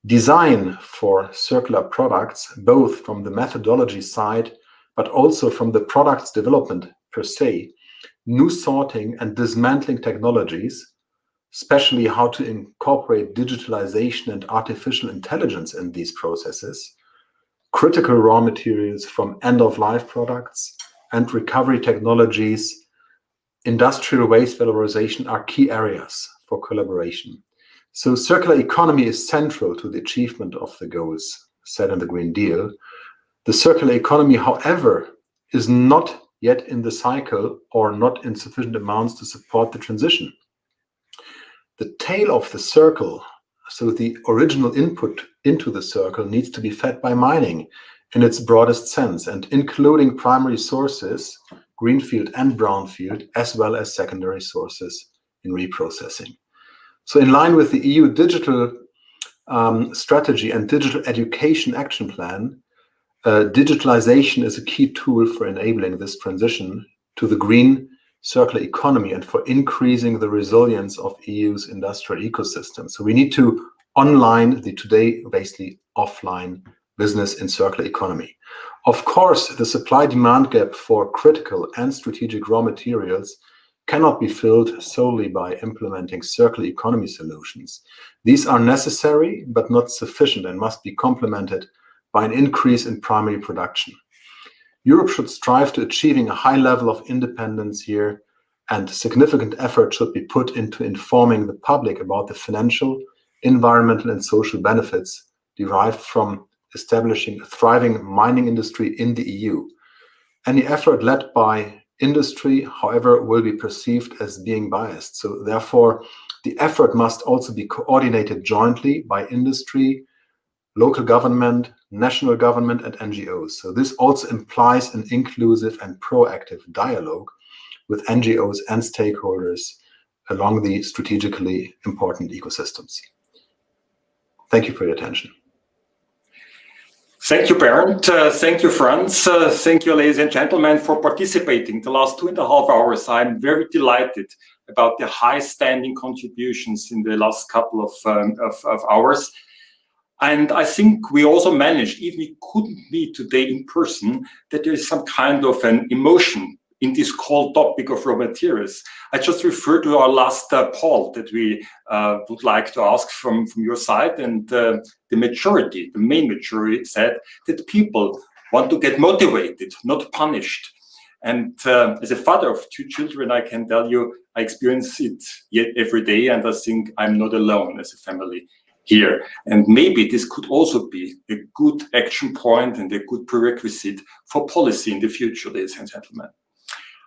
Design for circular products, both from the methodology side, but also from the product's development per se, new sorting and dismantling technologies, especially how to incorporate digitalization and artificial intelligence in these processes, critical raw materials from end-of-life products, and recovery technologies, industrial waste valorization are key areas for collaboration. So circular economy is central to the achievement of the goals set in the Green Deal. The circular economy, however, is not yet in the cycle or not in sufficient amounts to support the transition. The tail of the circle, so the original input into the circle, needs to be fed by mining in its broadest sense, and including primary sources, greenfield and brownfield, as well as secondary sources in reprocessing. So in line with the EU digital strategy and digital education action plan, digitalization is a key tool for enabling this transition to the green circular economy and for increasing the resilience of EU's industrial ecosystem. So we need to online the today basically offline business in circular economy. Of course, the supply-demand gap for critical and strategic raw materials cannot be filled solely by implementing circular economy solutions. These are necessary but not sufficient and must be complemented by an increase in primary production. Europe should strive to achieving a high level of independence here, and significant effort should be put into informing the public about the financial, environmental and social benefits derived from establishing a thriving mining industry in the EU. Any effort led by industry, however, will be perceived as being biased. So therefore, the effort must also be coordinated jointly by industry, local government, national government and NGOs. So this also implies an inclusive and proactive dialogue with NGOs and stakeholders along the strategically important ecosystems. Thank you for your attention. Thank you, Bernd. Thank you, Franz. Thank you, ladies and gentlemen, for participating the last 2.5 hours. I'm very delighted about the high-standing contributions in the last couple of hours. And I think we also managed, even if we couldn't meet today in person, that there is some kind of an emotion in this cold topic of raw materials. I just refer to our last poll that we would like to ask from your side, and the majority, the main majority said that people want to get motivated, not punished. And as a father of 2 children, I can tell you, I experience it yet every day, and I think I'm not alone as a family here. And maybe this could also be a good action point and a good prerequisite for policy in the future, ladies and gentlemen.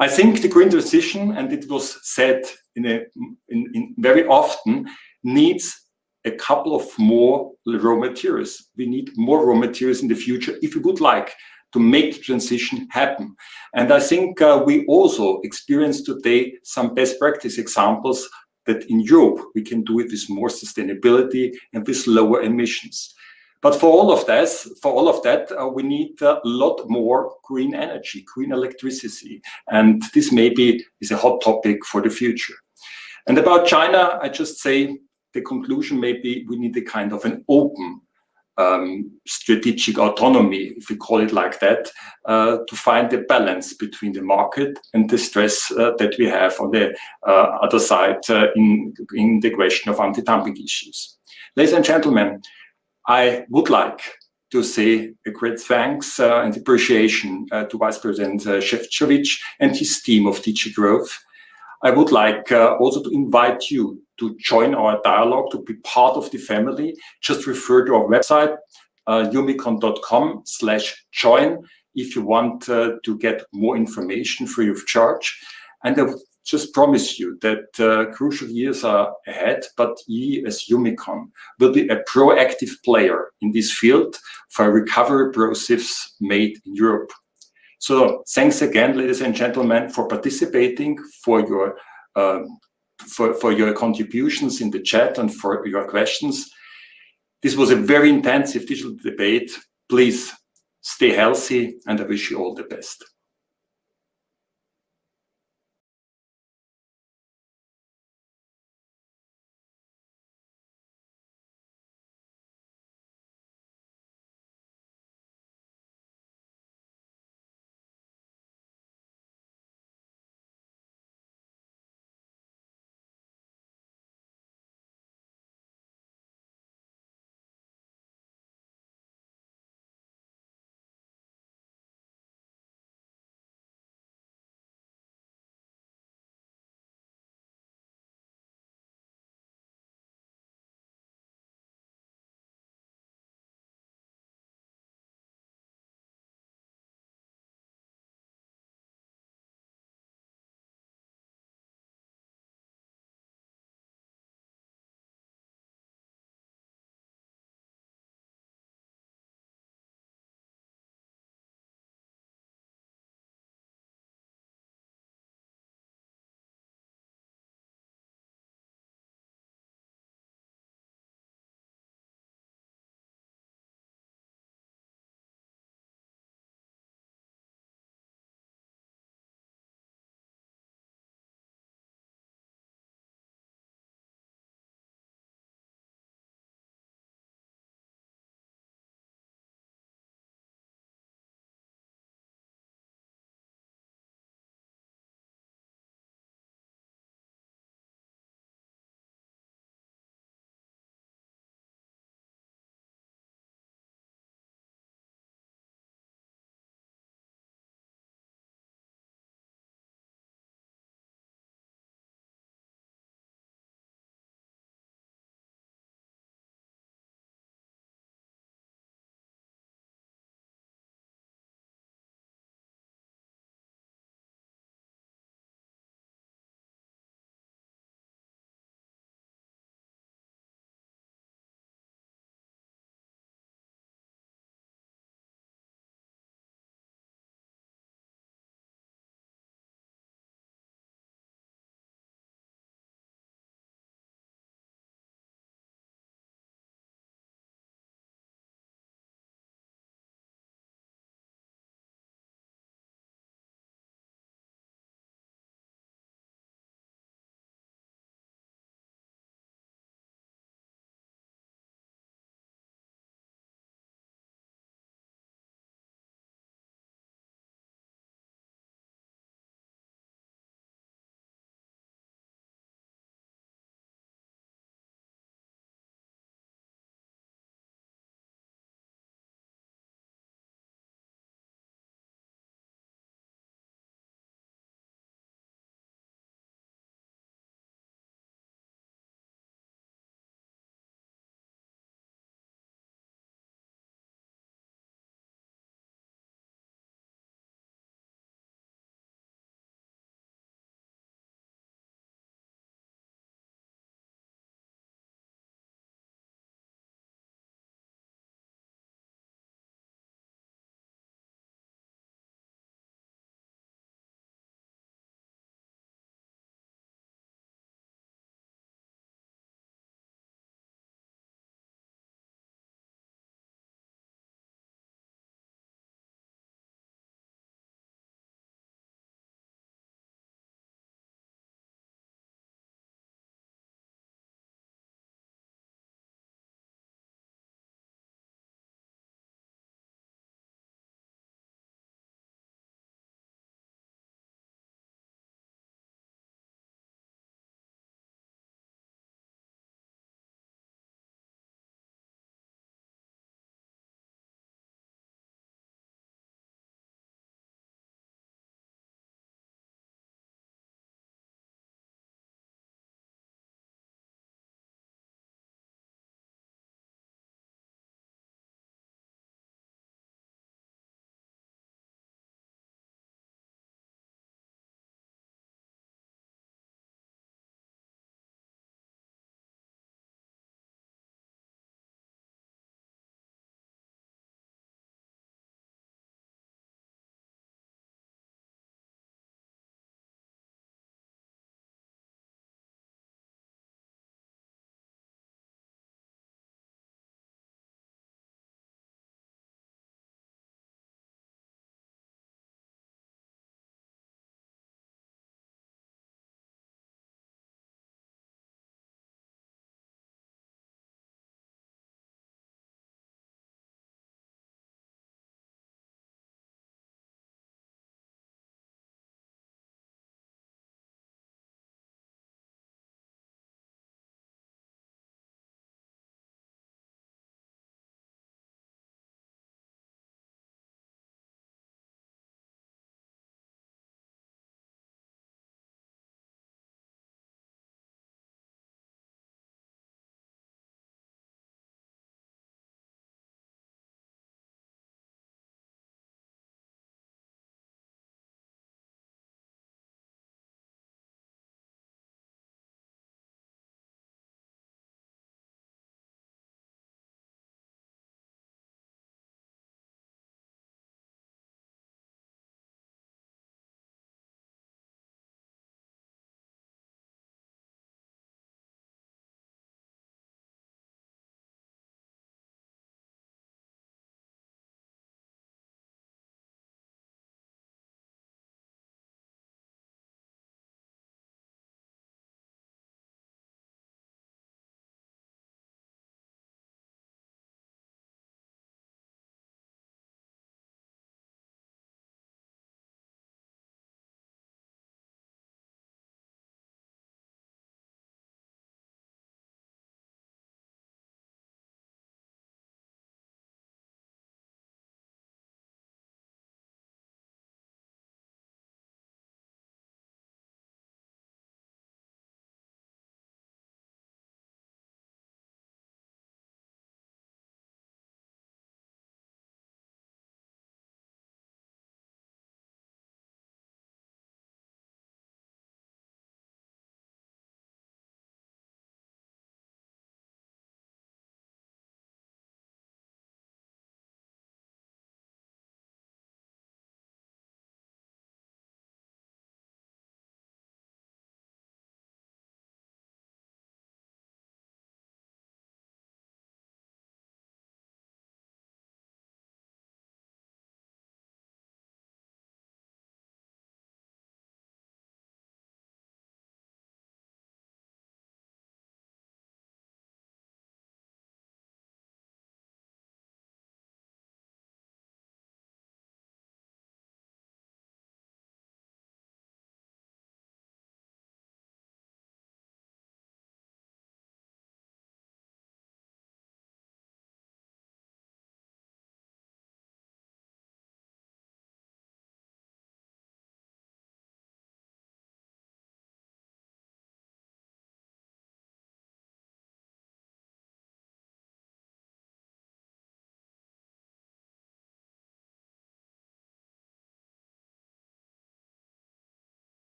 I think the green transition, and it was said very often, needs a couple of more raw materials. We need more raw materials in the future if we would like to make the transition happen. And I think we also experience today some best practice examples that in Europe we can do it with more sustainability and with lower emissions. But for all of that, we need a lot more green energy, green electricity. And this maybe is a hot topic for the future. And about China, I just say the conclusion may be we need a kind of an open strategic autonomy, if we call it like that, to find the balance between the market and the stress that we have on the other side in the question of anti-dumping issues. Ladies and gentlemen, I would like to say a great thanks and appreciation to Vice President Šefčovič and his team of DG Growth. I would like also to invite you to join our dialogue, to be part of the family. Just refer to our website, eumicon.com/join, if you want to get more information free of charge. And I would just promise you that crucial years are ahead, but we as EUMICON will be a proactive player in this field for a recovery process made in Europe. So thanks again, ladies and gentlemen, for participating, for your contributions in the chat and for your questions. This was a very intensive digital debate. Please stay healthy, and I wish you all the best.